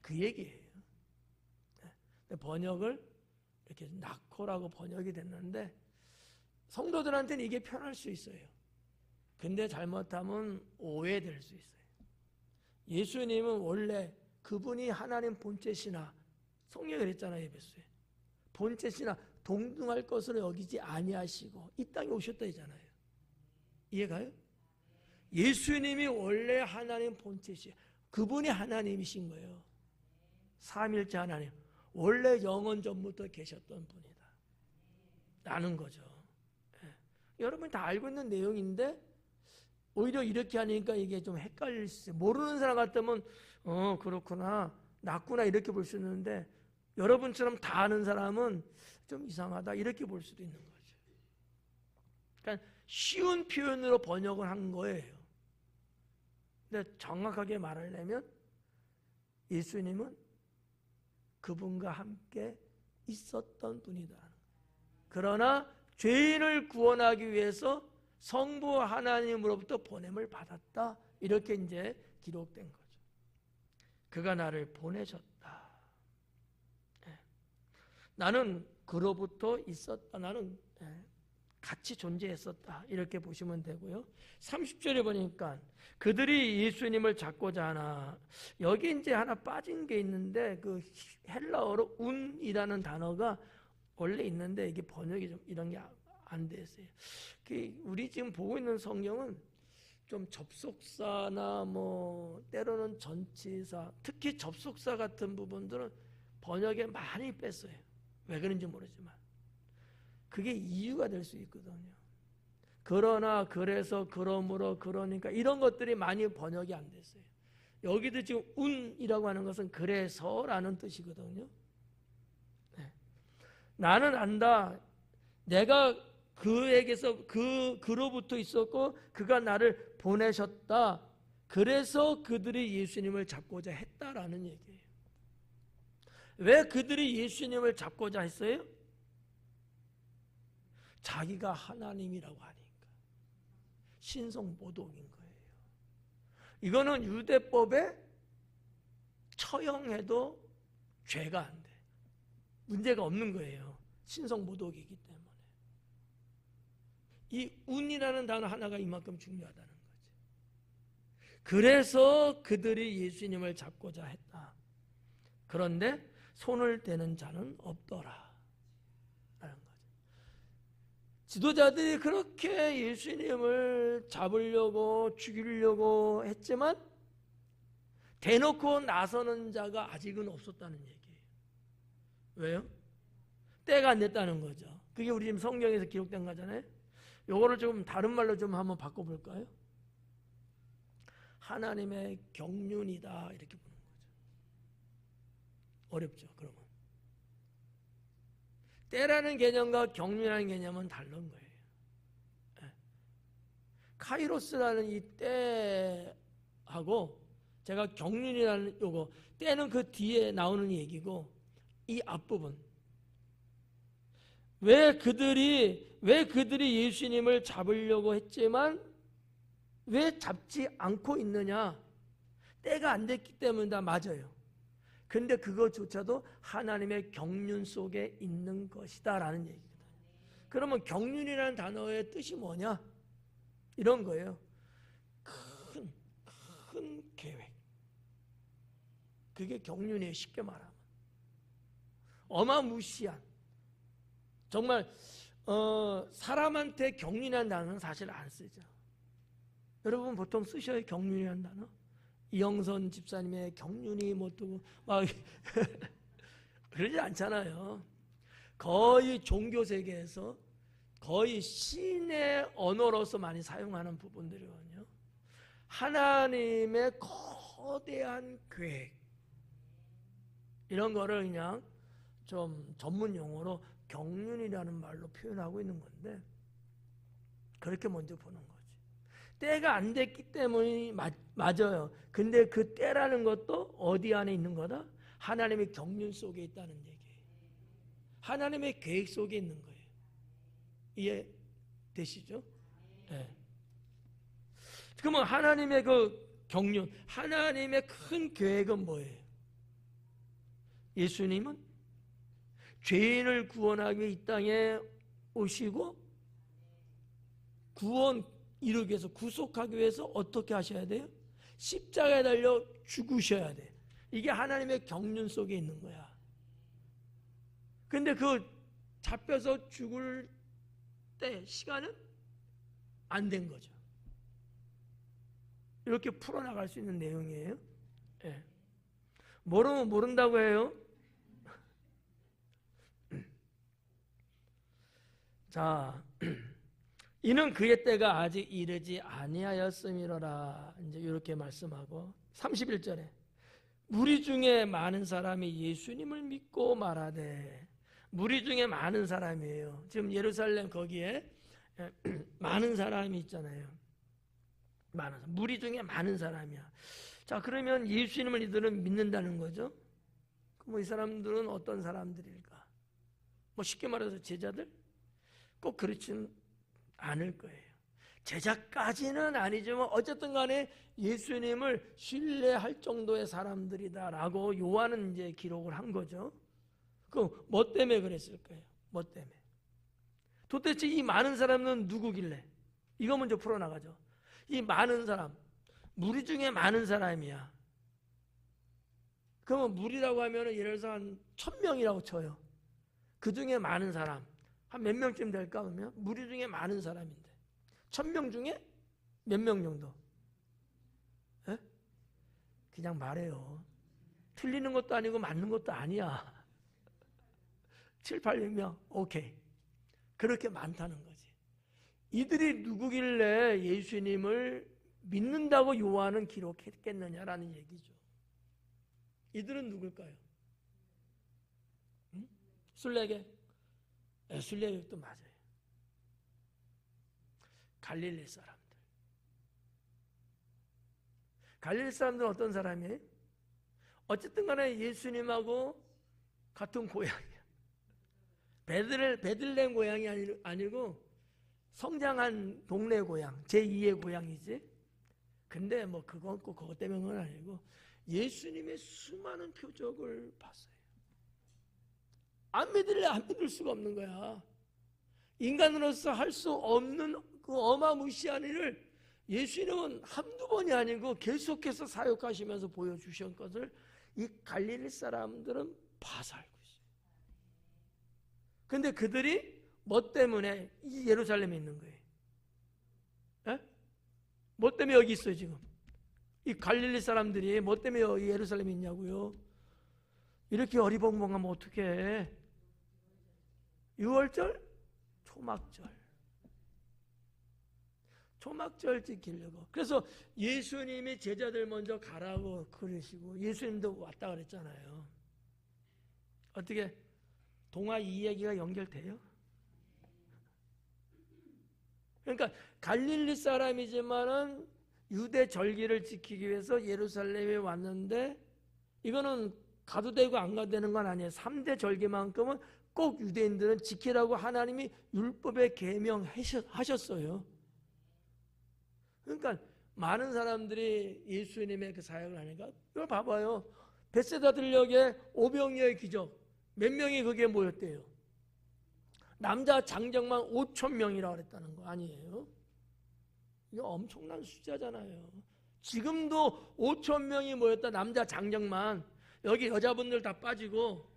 그 얘기예요. 번역을 이렇게 낳고라고 번역이 됐는데 성도들한테는 이게 편할 수 있어요. 근데 잘못하면 오해될 수 있어요. 예수님은 원래 그분이 하나님 본체시나 성경에 그랬잖아요. 에베소에 본체시나 동등할 것으로 여기지 아니하시고 이 땅에 오셨다 했잖아요. 이해가요? 예수님이 원래 하나님 본체시 그분이 하나님이신 거예요. 삼일째 하나님 원래 영원 전부터 계셨던 분이다 라는 거죠. 여러분이 다 알고 있는 내용인데 오히려 이렇게 하니까 이게 좀 헷갈릴 수 있어요. 모르는 사람 같으면 그렇구나 낫구나 이렇게 볼 수 있는데 여러분처럼 다 아는 사람은 좀 이상하다 이렇게 볼 수도 있는 거죠. 그러니까 쉬운 표현으로 번역을 한 거예요. 근데 정확하게 말하려면 예수님은 그분과 함께 있었던 분이다. 그러나 죄인을 구원하기 위해서 성부 하나님으로부터 보냄을 받았다. 이렇게 이제 기록된 거죠. 그가 나를 보내셨다. 나는 그로부터 있었다. 나는 같이 존재했었다. 이렇게 보시면 되고요. 30절에 보니까 그들이 예수님을 잡고자 하나 여기 이제 하나 빠진 게 있는데 그 헬라어로 운이라는 단어가 원래 있는데 이게 번역이 좀 이런 게 안 됐어요. 우리 지금 보고 있는 성경은 좀 접속사나 뭐 때로는 전치사 특히 접속사 같은 부분들은 번역에 많이 뺐어요. 왜 그런지 모르지만 그게 이유가 될 수 있거든요. 그러나 그래서 그러므로 그러니까 이런 것들이 많이 번역이 안 됐어요. 여기도 지금 운이라고 하는 것은 그래서라는 뜻이거든요. 네. 나는 안다. 내가 그에게서 그로부터 있었고 그가 나를 보내셨다. 그래서 그들이 예수님을 잡고자 했다라는 얘기예요. 왜 그들이 예수님을 잡고자 했어요? 자기가 하나님이라고 하니까 신성모독인 거예요. 이거는 유대법에 처형해도 죄가 안 돼. 문제가 없는 거예요. 신성모독이기 때문에. 이 운이라는 단어 하나가 이만큼 중요하다는 거죠. 그래서 그들이 예수님을 잡고자 했다. 그런데 손을 대는 자는 없더라. 라는 거죠. 지도자들이 그렇게 예수님을 잡으려고 죽이려고 했지만 대놓고 나서는 자가 아직은 없었다는 얘기예요. 왜요? 때가 안 됐다는 거죠. 그게 우리 지금 성경에서 기록된 거잖아요. 요거를 좀 다른 말로 좀 한번 바꿔볼까요? 하나님의 경륜이다 이렇게 보는 거죠. 어렵죠. 그러면 때라는 개념과 경륜이라는 개념은 다른 거예요. 카이로스라는 이 때하고 제가 경륜이라는 요거 때는 그 뒤에 나오는 얘기고 이 앞부분 왜 그들이 예수님을 잡으려고 했지만 왜 잡지 않고 있느냐? 때가 안 됐기 때문이다. 맞아요. 근데 그것조차도 하나님의 경륜 속에 있는 것이다 라는 얘기거든요. 그러면 경륜이라는 단어의 뜻이 뭐냐? 이런 거예요. 큰 계획. 그게 경륜이에요. 쉽게 말하면. 어마무시한. 정말 사람한테 경륜이라는 단어는 사실 안 쓰죠. 여러분 보통 쓰셔요? 경륜이라는 단어? 이영선 집사님의 경륜이 뭐 또 막 그러지 않잖아요. 거의 종교 세계에서 거의 신의 언어로서 많이 사용하는 부분들이거든요. 하나님의 거대한 계획 이런 거를 그냥 좀 전문 용어로 경륜이라는 말로 표현하고 있는 건데 그렇게 먼저 보는 거지. 때가 안 됐기 때문이 맞아요. 근데 그 때라는 것도 어디 안에 있는 거다? 하나님의 경륜 속에 있다는 얘기예요. 하나님의 계획 속에 있는 거예요. 이해되시죠? 네. 그러면 하나님의 그 경륜, 하나님의 큰 계획은 뭐예요? 예수님은 죄인을 구원하기 위해 이 땅에 오시고 구원 이루기 위해서, 구속하기 위해서 어떻게 하셔야 돼요? 십자가에 달려 죽으셔야 돼. 이게 하나님의 경륜 속에 있는 거야. 근데 그 잡혀서 죽을 때 시간은 안 된 거죠. 이렇게 풀어나갈 수 있는 내용이에요. 네. 모르면 모른다고 해요. 자, 이는 그의 때가 아직 이르지 아니하였음이로라. 이제 이렇게 말씀하고 31절에 무리 중에 많은 사람이 예수님을 믿고 말하되, 무리 중에 많은 사람이에요. 지금 예루살렘 거기에 많은 사람이 있잖아요. 무리 중에 많은 사람이야. 자, 그러면 예수님을 이들은 믿는다는 거죠. 뭐 이 사람들은 어떤 사람들일까? 뭐 쉽게 말해서 제자들? 꼭 그렇지는 않을 거예요. 제자까지는 아니지만 어쨌든 간에 예수님을 신뢰할 정도의 사람들이다라고 요한은 이제 기록을 한 거죠. 그 뭐 때문에 그랬을까요? 뭐 때문에? 도대체 이 많은 사람은 누구길래? 이거 먼저 풀어나가죠. 이 많은 사람, 무리 중에 많은 사람이야. 그러면 무리라고 하면 예를 들어서 한 1000명이라고 쳐요. 그 중에 많은 사람 한 몇 명쯤 될까? 그러면 무리 중에 많은 사람인데 1000명 중에 몇 명 정도? 에? 그냥 말해요. 틀리는 것도 아니고 맞는 것도 아니야. 7, 800명 오케이. 그렇게 많다는 거지. 이들이 누구길래 예수님을 믿는다고 요한은 기록했겠느냐라는 얘기죠. 이들은 누굴까요? 응? 술래계? 네, 술래계도 맞아요. 갈릴리 사람들. 갈릴리 사람들은 어떤 사람이에요? 어쨌든 간에 예수님하고 같은 고향이야. 베들레헴 고향이 아니고 성장한 동네 고향, 제2의 고향이지. 근데 뭐 그건 꼭 그것 때문은 아니고 예수님의 수많은 표적을 봤어요. 안 믿을래 안 믿을 수가 없는 거야. 인간으로서 할 수 없는 그 어마무시한 일을 예수님은 한두 번이 아니고 계속해서 사역하시면서 보여주신 것을 이 갈릴리 사람들은 봐서 알고 있어요. 근데 그들이 뭐 때문에 이 예루살렘에 있는 거예요? 에? 뭐 때문에 여기 있어요 지금? 이 갈릴리 사람들이 뭐 때문에 여기 예루살렘에 있냐고요? 이렇게 어리벙벙하면 어떻게 해? 6월절? 초막절 지키려고. 그래서 예수님이 제자들 먼저 가라고 그러시고 예수님도 왔다 그랬잖아요. 어떻게 동화 이 얘기가 연결돼요? 그러니까 갈릴리 사람이지만은 유대 절기를 지키기 위해서 예루살렘에 왔는데 이거는 가도 되고 안 가도 되는 건 아니에요. 3대 절기만큼은 꼭 유대인들은 지키라고 하나님이 율법에 계명하셨어요. 그러니까 많은 사람들이 예수님의 그 사역을 하니까 이걸 봐봐요. 벳세다 들녘에 오병이어의 기적 몇 명이 거기에 모였대요? 남자 장정만 5,000명이라고 그랬다는 거 아니에요? 이거 엄청난 숫자잖아요. 지금도 5,000명이 모였다. 남자 장정만. 여기 여자분들 다 빠지고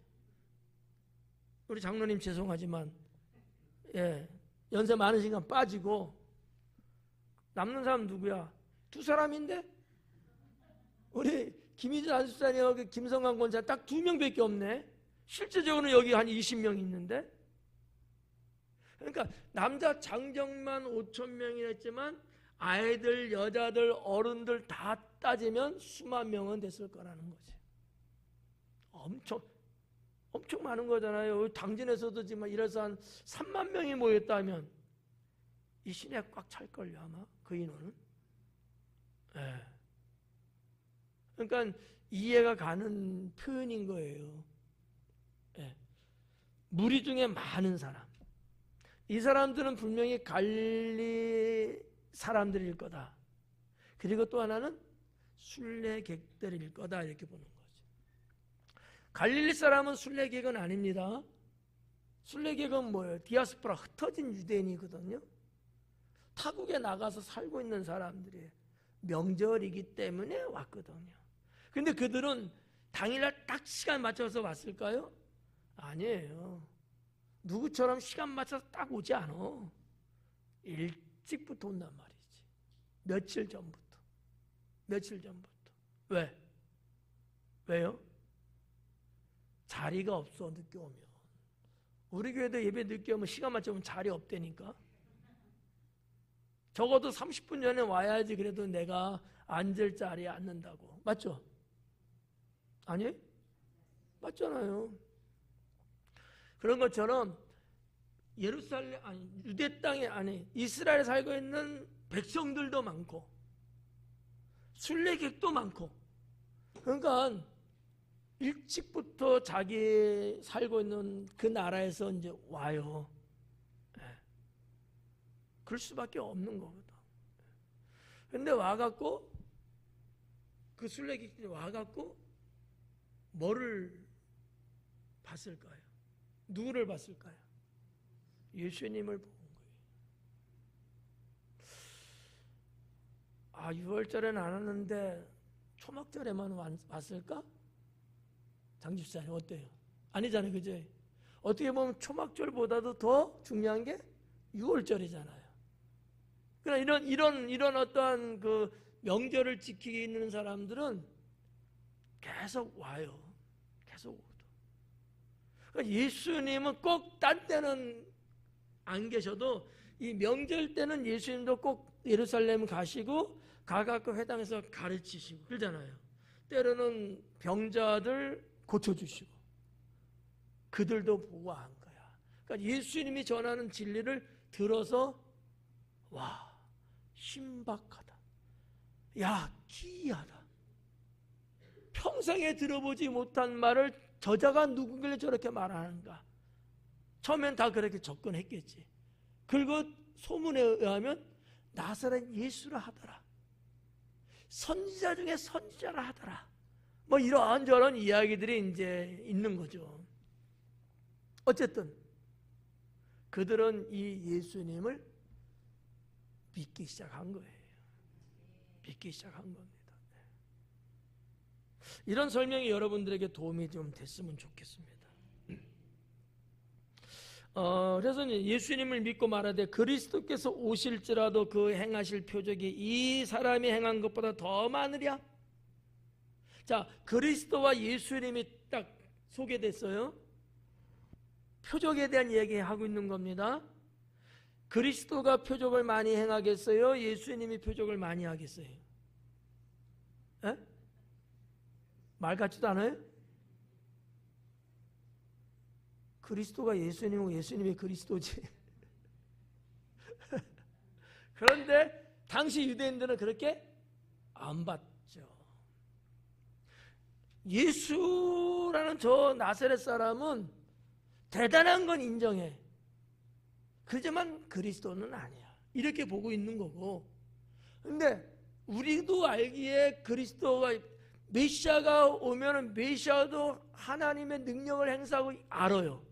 우리 장로님 죄송하지만 연세 많으신 건 빠지고 남는 사람 누구야? 2사람인데? 우리 김희준 안수사님하고 김성환 권사 딱 2명밖에 없네. 실제적으로는 여기 한 20명 있는데. 그러니까 남자 장정만 5,000명이 했지만 아이들, 여자들, 어른들 다 따지면 수만 명은 됐을 거라는 거지. 엄청 많은 거잖아요. 당진에서도 지금 이래서 한 3만 명이 모였다면 이 시내 꽉 찰걸요 아마 그 인원은. 그러니까 이해가 가는 표현인 거예요. 무리 중에 많은 사람. 이 사람들은 분명히 갈릴리 사람들일 거다. 그리고 또 하나는 순례객들일 거다 이렇게 보는 거죠. 갈릴리 사람은 순례객은 아닙니다. 순례객은 뭐예요? 디아스포라, 흩어진 유대인이거든요. 타국에 나가서 살고 있는 사람들이 명절이기 때문에 왔거든요. 근데 그들은 당일날 딱 시간 맞춰서 왔을까요? 아니에요. 누구처럼 시간 맞춰서 딱 오지 않아. 일찍부터 온단 말이지. 며칠 전부터. 왜? 왜요? 자리가 없어, 늦게 오면. 우리 교회도 예배 늦게 오면 시간 맞춰면 자리 없다니까. 적어도 30분 전에 와야지 그래도 내가 앉을 자리에 앉는다고. 맞죠? 아니? 맞잖아요. 그런 것처럼 예루살렘, 아니 유대 땅에, 아니 이스라엘에 살고 있는 백성들도 많고 순례객도 많고, 그러니까 일찍부터 자기 살고 있는 그 나라에서 이제 와요. 그럴 수밖에 없는 거거든. 근데 와갖고 그 순례객들이 와갖고 뭐를 봤을까요? 누구를 봤을까요? 예수님을 본 거예요. 아, 6월절에는 안 왔는데 초막절에만 왔을까? 장집사님 어때요? 아니잖아요, 그죠? 어떻게 보면 초막절보다도 더 중요한 게 6월절이잖아요. 그러나 이런 어떠한 그 명절을 지키는 사람들은 계속 와요. 계속 오거든. 그러니까 예수님은 꼭 딴 때는 안 계셔도 이 명절 때는 예수님도 꼭 예루살렘 가시고 가갖고 회당에서 가르치시고 그러잖아요. 때로는 병자들 고쳐주시고 그들도 보고 한 거야. 그러니까 예수님이 전하는 진리를 들어서 와, 신박하다. 야, 기이하다. 평생에 들어보지 못한 말을 저자가 누구길래 저렇게 말하는가. 처음엔 다 그렇게 접근했겠지. 그리고 소문에 의하면 나사렛 예수라 하더라. 선지자 중에 선지자라 하더라. 뭐 이런저런 이야기들이 이제 있는 거죠. 어쨌든 그들은 이 예수님을 믿기 시작한 거예요. 믿기 시작한 겁니다. 이런 설명이 여러분들에게 도움이 좀 됐으면 좋겠습니다. 그래서 예수님을 믿고 말하되 그리스도께서 오실지라도 그 행하실 표적이 이 사람이 행한 것보다 더 많으랴. 자, 그리스도와 예수님이 딱 소개됐어요. 표적에 대한 이야기하고 있는 겁니다. 그리스도가 표적을 많이 행하겠어요? 예수님이 표적을 많이 하겠어요? 에? 말 같지도 않아요? 그리스도가 예수님이고 예수님이 그리스도지. 그런데 당시 유대인들은 그렇게 안 봤죠. 예수라는 저 나사렛 사람은 대단한 건 인정해. 그렇지만 그리스도는 아니야. 이렇게 보고 있는 거고. 근데 우리도 알기에 그리스도가 메시아가 오면은 메시아도 하나님의 능력을 행사하고 알아요.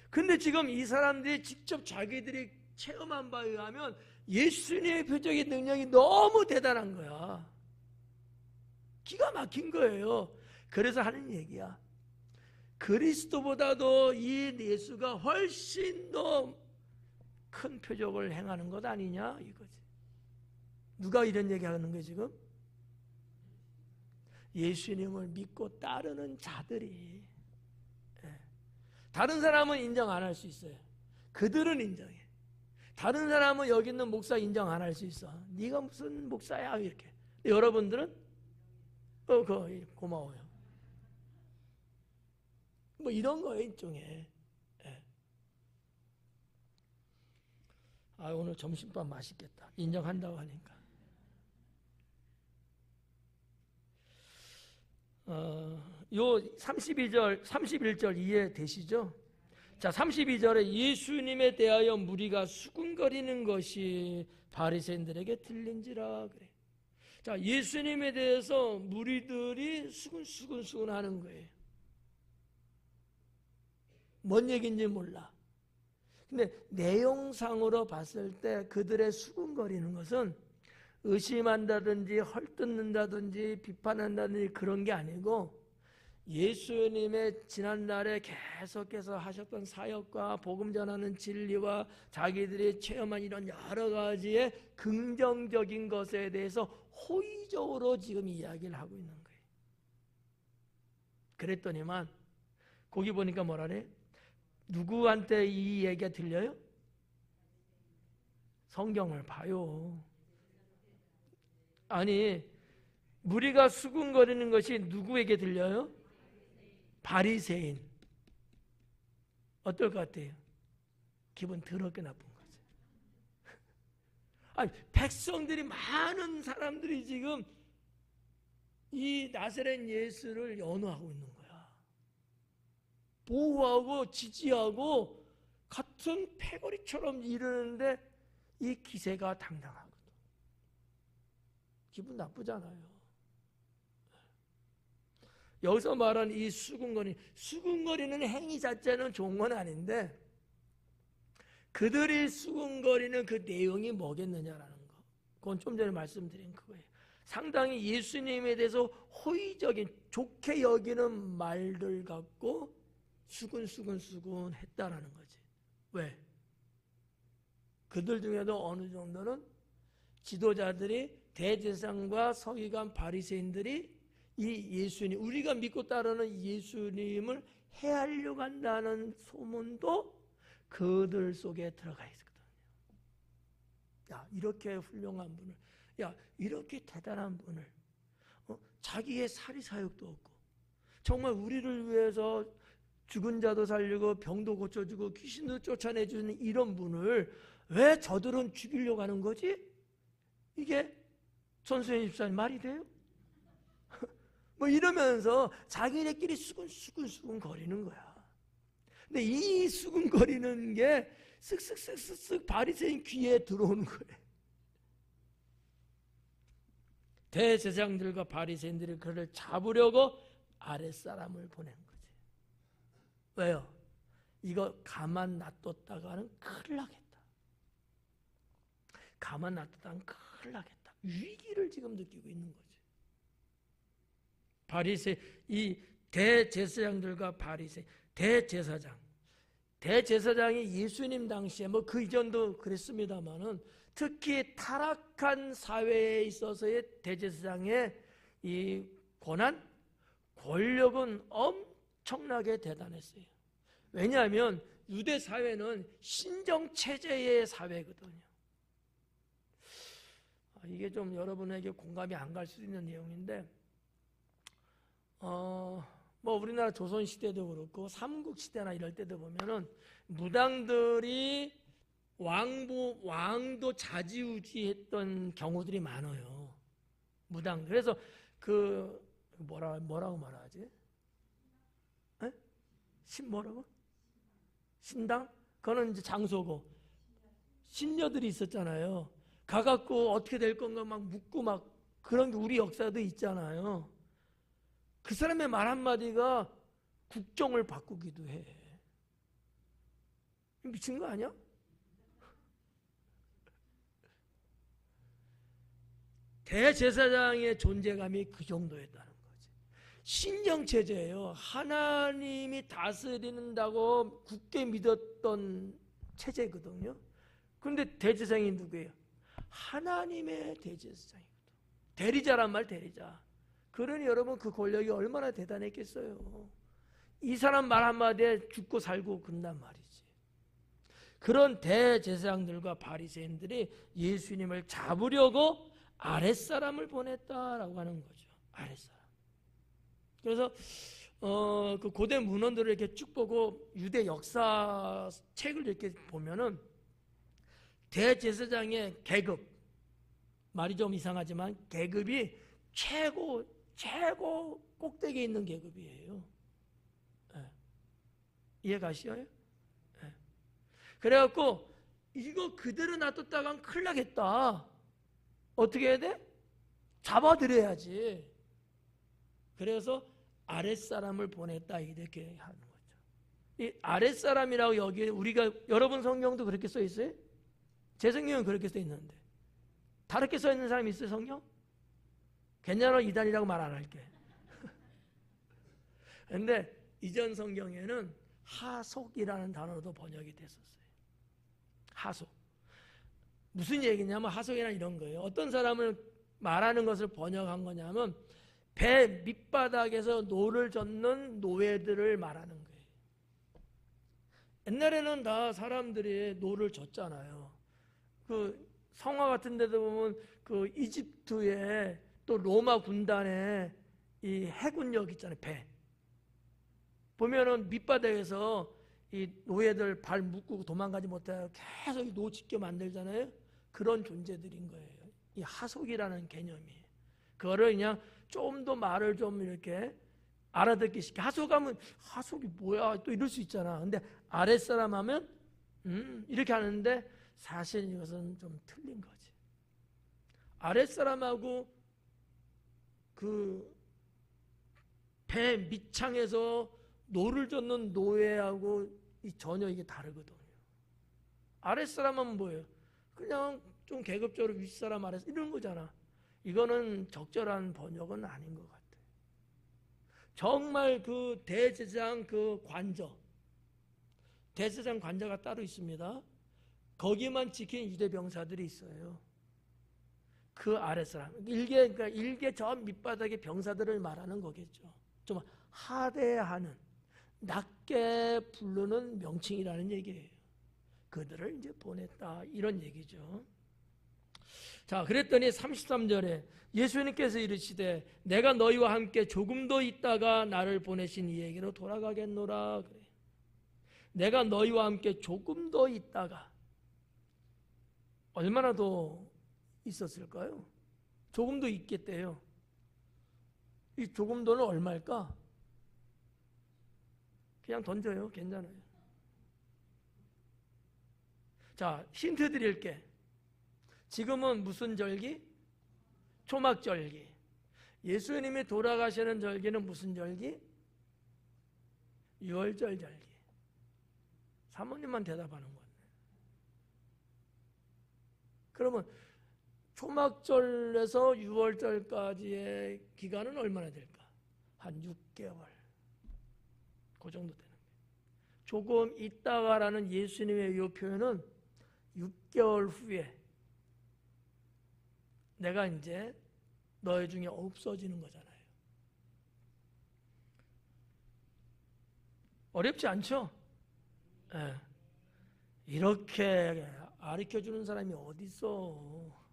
근데 지금 이 사람들이 직접 자기들이 체험한 바에 의하면 예수님의 표적의 능력이 너무 대단한 거야. 기가 막힌 거예요. 그래서 하는 얘기야. 그리스도보다도 이 예수가 훨씬 더 큰 표적을 행하는 것 아니냐 이거지. 누가 이런 얘기하는 거예요 지금? 예수님을 믿고 따르는 자들이. 다른 사람은 인정 안 할 수 있어요. 그들은 인정해. 다른 사람은 여기 있는 목사 인정 안 할 수 있어. 네가 무슨 목사야 이렇게. 여러분들은 고마워요. 뭐 이런 거예요 일종의. 아, 오늘 점심밥 맛있겠다. 인정한다고 하니까. 요 31절 이해되시죠? 자, 32절에 예수님에 대하여 무리가 수군거리는 것이 바리새인들에게 들린지라 그래. 자, 예수님에 대해서 무리들이 수근수근 하는 거예요. 뭔 얘기인지 몰라. 근데 내용상으로 봤을 때 그들의 수근거리는 것은 의심한다든지 헐뜯는다든지 비판한다든지 그런 게 아니고, 예수님의 지난날에 계속해서 하셨던 사역과 복음 전하는 진리와 자기들이 체험한 이런 여러 가지의 긍정적인 것에 대해서 호의적으로 지금 이야기를 하고 있는 거예요. 그랬더니만 거기 보니까 뭐라래? 누구한테 이 얘기가 들려요? 성경을 봐요. 아니, 무리가 수군거리는 것이 누구에게 들려요? 바리새인. 어떨 것 같아요? 기분 더럽게 나쁜 거죠. 아니, 백성들이, 많은 사람들이 지금 이 나사렛 예수를 연호하고 있는 거야. 보호하고 지지하고 같은 패거리처럼 이러는데 이 기세가 당당하거든. 기분 나쁘잖아요. 여기서 말하는 이 수군거리는 행위 자체는 좋은 건 아닌데, 그들이 수군거리는 그 내용이 뭐겠느냐라는 거. 그건 좀 전에 말씀드린 그거예요. 상당히 예수님에 대해서 호의적인, 좋게 여기는 말들 갖고 수군 했다라는 거지. 왜? 그들 중에도 어느 정도는 지도자들이, 대제사장과 서기관, 바리새인들이 이 예수님, 우리가 믿고 따르는 예수님을 해하려고 한다는 소문도 그들 속에 들어가 있거든요. 야, 이렇게 훌륭한 분을, 야, 이렇게 대단한 분을, 자기의 사리사욕도 없고 정말 우리를 위해서 죽은 자도 살리고 병도 고쳐주고 귀신도 쫓아내주는 이런 분을 왜 저들은 죽이려고 하는 거지? 이게 손수현 집사님 말이 돼요? 뭐 이러면서 자기네끼리 수근수근 거리는 거야. 근데 이 수근거리는 게 쓱쓱쓱쓱쓱 바리새인 귀에 들어오는 거예요. 대제사장들과 바리새인들이 그를 잡으려고 아랫사람을 보낸 거지. 왜요? 이거 가만 놔뒀다가는 큰일 나겠다. 가만 놔뒀다가는 큰일 나겠다. 위기를 지금 느끼고 있는 거지. 이 대제사장들과 바리새인, 대제사장이 예수님 당시에 뭐 그 이전도 그랬습니다만은, 특히 타락한 사회에 있어서의 대제사장의 이 권력은 엄청나게 대단했어요. 왜냐하면 유대 사회는 신정 체제의 사회거든요. 이게 좀 여러분에게 공감이 안 갈 수 있는 내용인데, 뭐 우리나라 조선 시대도 그렇고 삼국 시대나 이럴 때도 보면은 무당들이 왕도 좌지우지했던 경우들이 많아요. 무당. 그래서 그 뭐라고 말하지? 에? 뭐라고? 신당? 그거는 이제 장소고, 신녀들이 있었잖아요. 가갖고 어떻게 될 건가 막 묻고 막 그런 게 우리 역사도 있잖아요. 그 사람의 말 한마디가 국정을 바꾸기도 해. 미친 거 아니야? 대제사장의 존재감이 그 정도였다는 거지. 신정체제예요. 하나님이 다스린다고 굳게 믿었던 체제거든요. 그런데 대제사장이 누구예요? 하나님의 대제사장이거든. 대리자란 말, 대리자. 그러니 여러분, 그 권력이 얼마나 대단했겠어요. 이 사람 말 한마디에 죽고 살고 그런단 말이지. 그런 대제사장들과 바리새인들이 예수님을 잡으려고 아랫사람을 보냈다라고 하는 거죠. 아랫사람. 그래서 그 고대 문헌들을 이렇게 쭉 보고 유대 역사 책을 이렇게 보면은 대제사장의 계급, 말이 좀 이상하지만 계급이 최고 꼭대기에 있는 계급이에요. 네. 이해 가시어요? 네. 그래갖고 이거 그대로 놔뒀다간 큰일 나겠다. 어떻게 해야 돼? 잡아들여야지. 그래서 아랫사람을 보냈다 이렇게 하는 거죠. 이 아랫사람이라고 여기 우리가 여러분 성경도 그렇게 써 있어요? 제 성경은 그렇게 써 있는데 다르게 써 있는 사람이 있어요 성경? 괜찮아 이단이라고 말 안 할게. 근데 이전 성경에는 하속이라는 단어도 번역이 됐었어요. 하속. 무슨 얘기냐면 하속이란 이런 거예요. 어떤 사람을 말하는 것을 번역한 거냐면 배 밑바닥에서 노를 젓는 노예들을 말하는 거예요. 옛날에는 다 사람들이 노를 젓잖아요. 그 성화 같은 데도 보면 그 이집트에 또 로마 군단에 이 해군력 있잖아요. 배. 보면은 밑바닥에서 이 노예들 발 묶고 도망가지 못하게 계속 노 짓게 만들잖아요. 그런 존재들인 거예요. 이 하속이라는 개념이. 그거를 그냥 좀 더 말을 좀 이렇게 알아듣기 쉽게. 하속하면 하속이 뭐야 또 이럴 수 있잖아. 근데 아랫사람 하면 이렇게 하는데 사실 이것은 좀 틀린 거지. 아랫사람하고 그 배 밑창에서 노를 젓는 노예하고 전혀 이게 다르거든요. 아랫사람은 뭐예요? 그냥 좀 계급적으로 윗사람 아랫사람 이런 거잖아. 이거는 적절한 번역은 아닌 것 같아요. 정말 그 대제사장 그 관저, 대제사장 관저가 따로 있습니다. 거기만 지킨 유대 병사들이 있어요. 그 아랫사람. 그러니까 일개 저 밑바닥의 병사들을 말하는 거겠죠. 좀 하대하는, 낮게 부르는 명칭이라는 얘기예요. 그들을 이제 보냈다 이런 얘기죠. 자, 그랬더니 33절에 예수님께서 이르시되 내가 너희와 함께 조금 더 있다가 나를 보내신 이에게로 돌아가겠노라. 그래. 내가 너희와 함께 조금 더 있다가 얼마나 더 있었을까요? 조금 더 있겠대요. 이 조금 더는 얼마일까? 그냥 던져요. 괜찮아요. 자, 힌트 드릴게. 지금은 무슨 절기? 초막절기. 예수님이 돌아가시는 절기는 무슨 절기? 유월절 절기. 사모님만 대답하는 건데. 그러면 초막절에서 유월절까지의 기간은 얼마나 될까? 한 6개월. 그 정도 되는 거예요. 조금 있다가라는 예수님의 이 표현은 6개월 후에 내가 이제 너희 중에 없어지는 거잖아요. 어렵지 않죠? 네. 이렇게 가르쳐주는 사람이 어디 있어?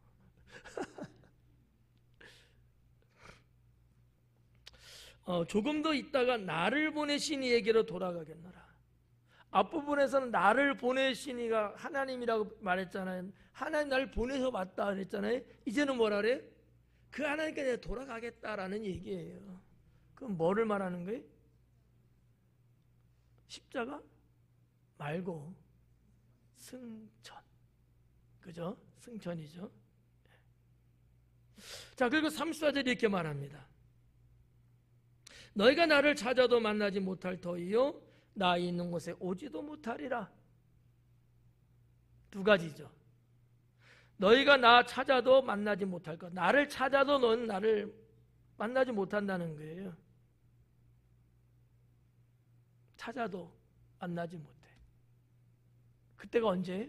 조금 더 있다가 나를 보내신 이에게로 돌아가겠노라. 앞부분에서는 나를 보내신 이가 하나님이라고 말했잖아요. 하나님 나를 보내서 왔다 그랬잖아요. 이제는 뭐라 그래? 그 하나님께 내가 돌아가겠다라는 얘기예요. 그럼 뭐를 말하는 거예요? 십자가 말고 승천. 그죠? 승천이죠. 자, 그리고 34절에 이렇게 말합니다. 너희가 나를 찾아도 만나지 못할 터이요 나 있는 곳에 오지도 못하리라. 두 가지죠. 너희가 나 찾아도 만나지 못할 것. 나를 찾아도 너는 나를 만나지 못한다는 거예요. 찾아도 만나지 못해. 그때가 언제예요?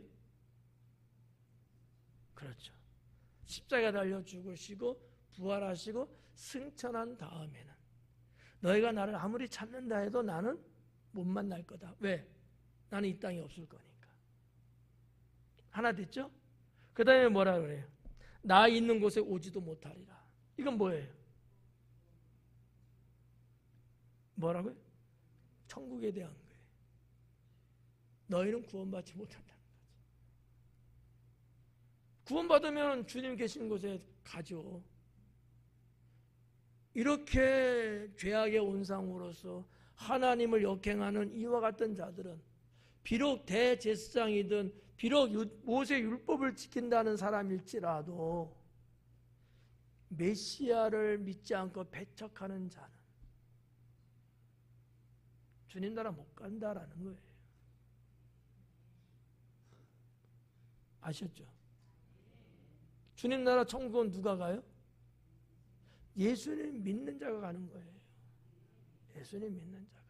그렇죠. 십자가에 달려 죽으시고 부활하시고 승천한 다음에는 너희가 나를 아무리 찾는다 해도 나는 못 만날 거다. 왜? 나는 이 땅에 없을 거니까. 하나 됐죠? 그 다음에 뭐라 그래요? 나 있는 곳에 오지도 못하리라. 이건 뭐예요? 뭐라고요? 천국에 대한 거예요. 너희는 구원받지 못한다는 거죠. 구원받으면 주님 계신 곳에 가죠. 이렇게 죄악의 온상으로서 하나님을 역행하는 이와 같은 자들은 비록 대제사장이든 비록 모세 율법을 지킨다는 사람일지라도 메시아를 믿지 않고 배척하는 자는 주님 나라 못 간다라는 거예요. 아셨죠? 주님 나라 천국은 누가 가요? 예수님 믿는 자가 가는 거예요. 예수님 믿는 자가.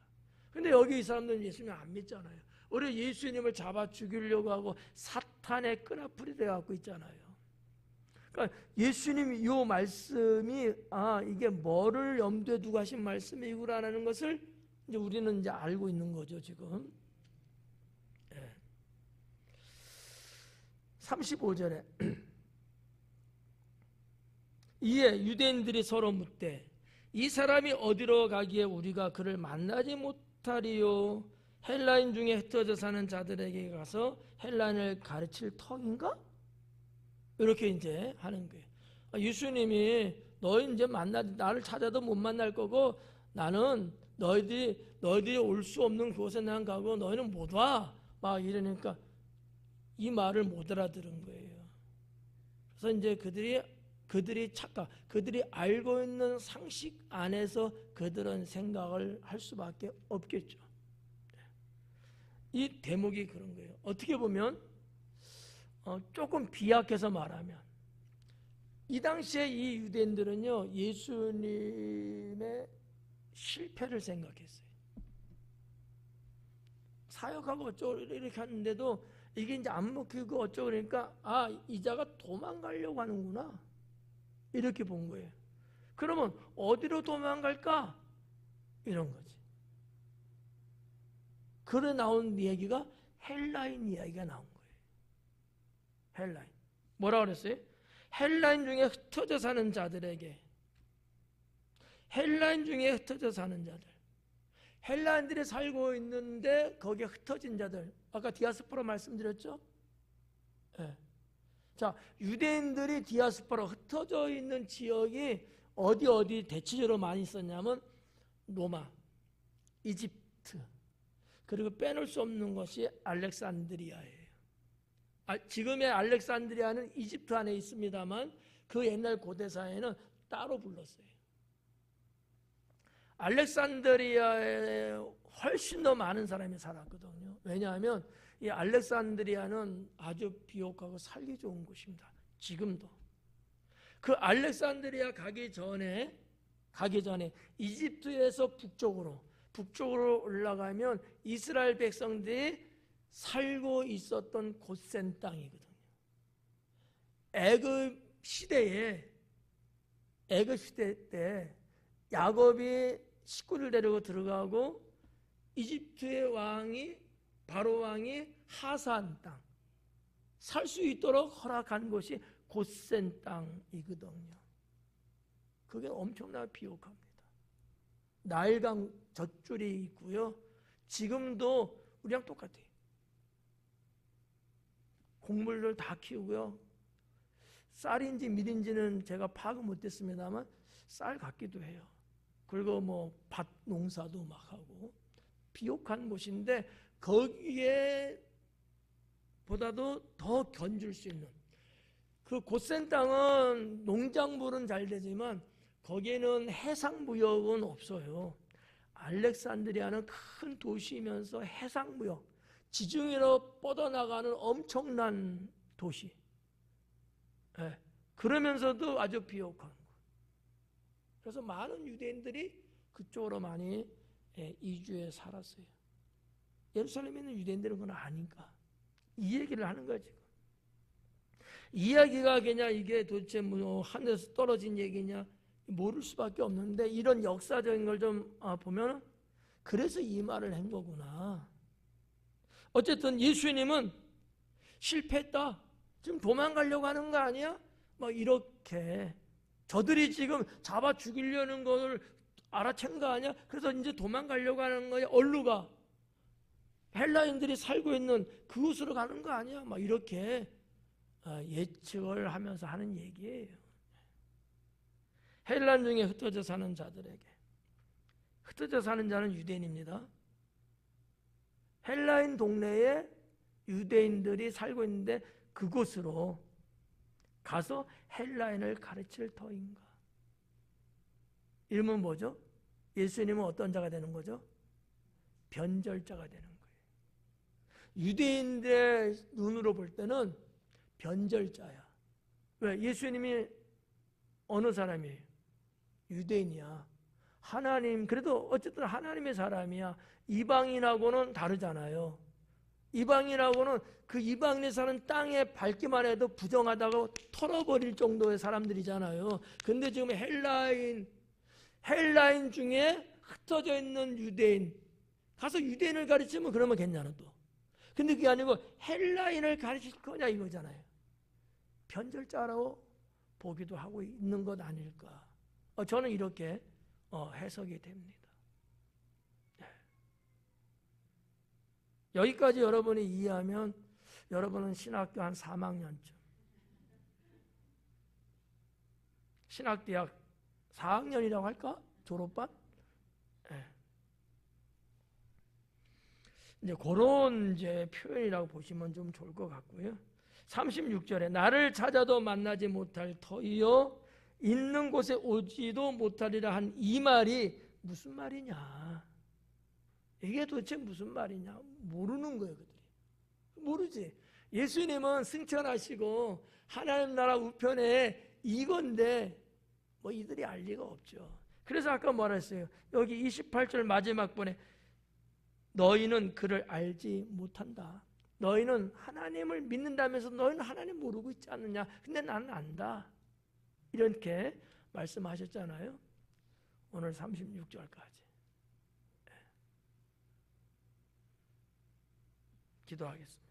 근데 여기 이 사람들은 예수님 안 믿잖아요. 오히려 예수님을 잡아 죽이려고 하고 사탄의 끈앞풀이 되어갖고 있잖아요. 그러니까 예수님 이 말씀이 이게 뭐를 염두에 두고 하신 말씀이구나라는 것을 이제 우리는 이제 알고 있는 거죠 지금. 35절에 이에 유대인들이 서로 묻되 이 사람이 어디로 가기에 우리가 그를 만나지 못하리요? 헬라인 중에 흩어져 사는 자들에게 가서 헬라인을 가르칠 터인가? 이렇게 이제 하는 거예요. 예수님이 너희 이제 나를 찾아도 못 만날 거고 나는 너희들이 올 수 없는 곳에 난 가고 너희는 못 와. 막 이러니까 이 말을 못 알아들은 거예요. 그래서 이제 그들이 알고 있는 상식 안에서 그들은 생각을 할 수밖에 없겠죠. 이 대목이 그런 거예요. 어떻게 보면 조금 비약해서 말하면 이 당시에 이 유대인들은요 예수님의 실패를 생각했어요. 사역하고 어쩌고 이렇게 하는데도 이게 이제 안 먹히고 어쩌고 그러니까 이 자가 도망가려고 하는구나 이렇게 본 거예요. 그러면 어디로 도망갈까? 이런 거지. 그래 나온 이야기가 헬라인 이야기가 나온 거예요. 헬라인. 뭐라 그랬어요? 헬라인 중에 흩어져 사는 자들에게. 헬라인 중에 흩어져 사는 자들. 헬라인들이 살고 있는데 거기에 흩어진 자들. 아까 디아스포라 말씀드렸죠? 네. 자, 유대인들이 디아스포라 흩어져 있는 지역이 어디 대체적으로 많이 있었냐면 로마, 이집트, 그리고 빼놓을 수 없는 것이 알렉산드리아예요. 지금의 알렉산드리아는 이집트 안에 있습니다만 그 옛날 고대사에는 따로 불렀어요. 알렉산드리아에 훨씬 더 많은 사람이 살았거든요. 왜냐하면 이 알렉산드리아는 아주 비옥하고 살기 좋은 곳입니다. 지금도. 그 알렉산드리아 가기 전에 이집트에서 북쪽으로 올라가면 이스라엘 백성들이 살고 있었던 고센 땅이거든요. 애굽 시대 때 야곱이 식구를 데리고 들어가고 이집트의 바로 왕이 하산 땅 살 수 있도록 허락한 곳이 고센 땅이거든요. 그게 엄청나게 비옥합니다. 나일강 젖줄이 있고요. 지금도 우리랑 똑같아요. 곡물들 다 키우고요. 쌀인지 밀인지는 제가 파악을 못했습니다만 쌀 같기도 해요. 그리고 밭 농사도 막 하고 비옥한 곳인데 거기에 보다도 더 견줄 수 있는 그 고센 땅은 농작물은 잘 되지만 거기에는 해상무역은 없어요. 알렉산드리아는 큰 도시이면서 해상무역, 지중해로 뻗어나가는 엄청난 도시. 그러면서도 아주 비옥한 곳. 그래서 많은 유대인들이 그쪽으로 많이 이주해 살았어요. 예루살렘에 있는 유대인들은 그건 아닌가? 이 얘기를 하는 거야 지금. 이야기가 그냥 이게 도대체 하늘에서 떨어진 얘기냐 모를 수밖에 없는데 이런 역사적인 걸 좀 보면 그래서 이 말을 한 거구나. 어쨌든 예수님은 실패했다. 지금 도망가려고 하는 거 아니야? 이렇게 저들이 지금 잡아 죽이려는 걸 알아챈 거 아니야? 그래서 이제 도망가려고 하는 거야. 어디로 가? 헬라인들이 살고 있는 그곳으로 가는 거 아니야? 이렇게 예측을 하면서 하는 얘기예요. 헬라인 중에 흩어져 사는 자들에게. 흩어져 사는 자는 유대인입니다. 헬라인 동네에 유대인들이 살고 있는데 그곳으로 가서 헬라인을 가르칠 터인가? 이름은 뭐죠? 예수님은 어떤 자가 되는 거죠? 변절자가 되는 거예요. 유대인들의 눈으로 볼 때는 변절자야. 왜? 예수님이 어느 사람이에요? 유대인이야. 하나님, 그래도 어쨌든 하나님의 사람이야. 이방인하고는 다르잖아요. 이방인하고는 그 이방인에 사는 땅에 밟기만 해도 부정하다고 털어버릴 정도의 사람들이잖아요. 근데 지금 헬라인 중에 흩어져 있는 유대인, 가서 유대인을 가르치면 그러면 괜찮아 또. 근데 그게 아니고 헬라인을 가르칠 거냐 이거잖아요. 변절자라고 보기도 하고 있는 것 아닐까. 저는 이렇게 해석이 됩니다. 여기까지 여러분이 이해하면 여러분은 신학교 한 3학년쯤, 신학대학 4학년이라고 할까? 졸업반? 네. 이제 그런 이제 표현이라고 보시면 좀 좋을 것 같고요. 36절에 나를 찾아도 만나지 못할 터이요 있는 곳에 오지도 못하리라 한 이 말이 무슨 말이냐? 이게 도대체 무슨 말이냐? 모르는 거예요, 그들이. 모르지. 예수님은 승천하시고 하나님 나라 우편에 이건데 뭐 이들이 알 리가 없죠. 그래서 아까 뭐라 했어요? 여기 28절 마지막 번에 너희는 그를 알지 못한다. 너희는 하나님을 믿는다면서 너희는 하나님 모르고 있지 않느냐? 근데 나는 안다. 이렇게 말씀하셨잖아요. 오늘 36절까지. 기도하겠습니다.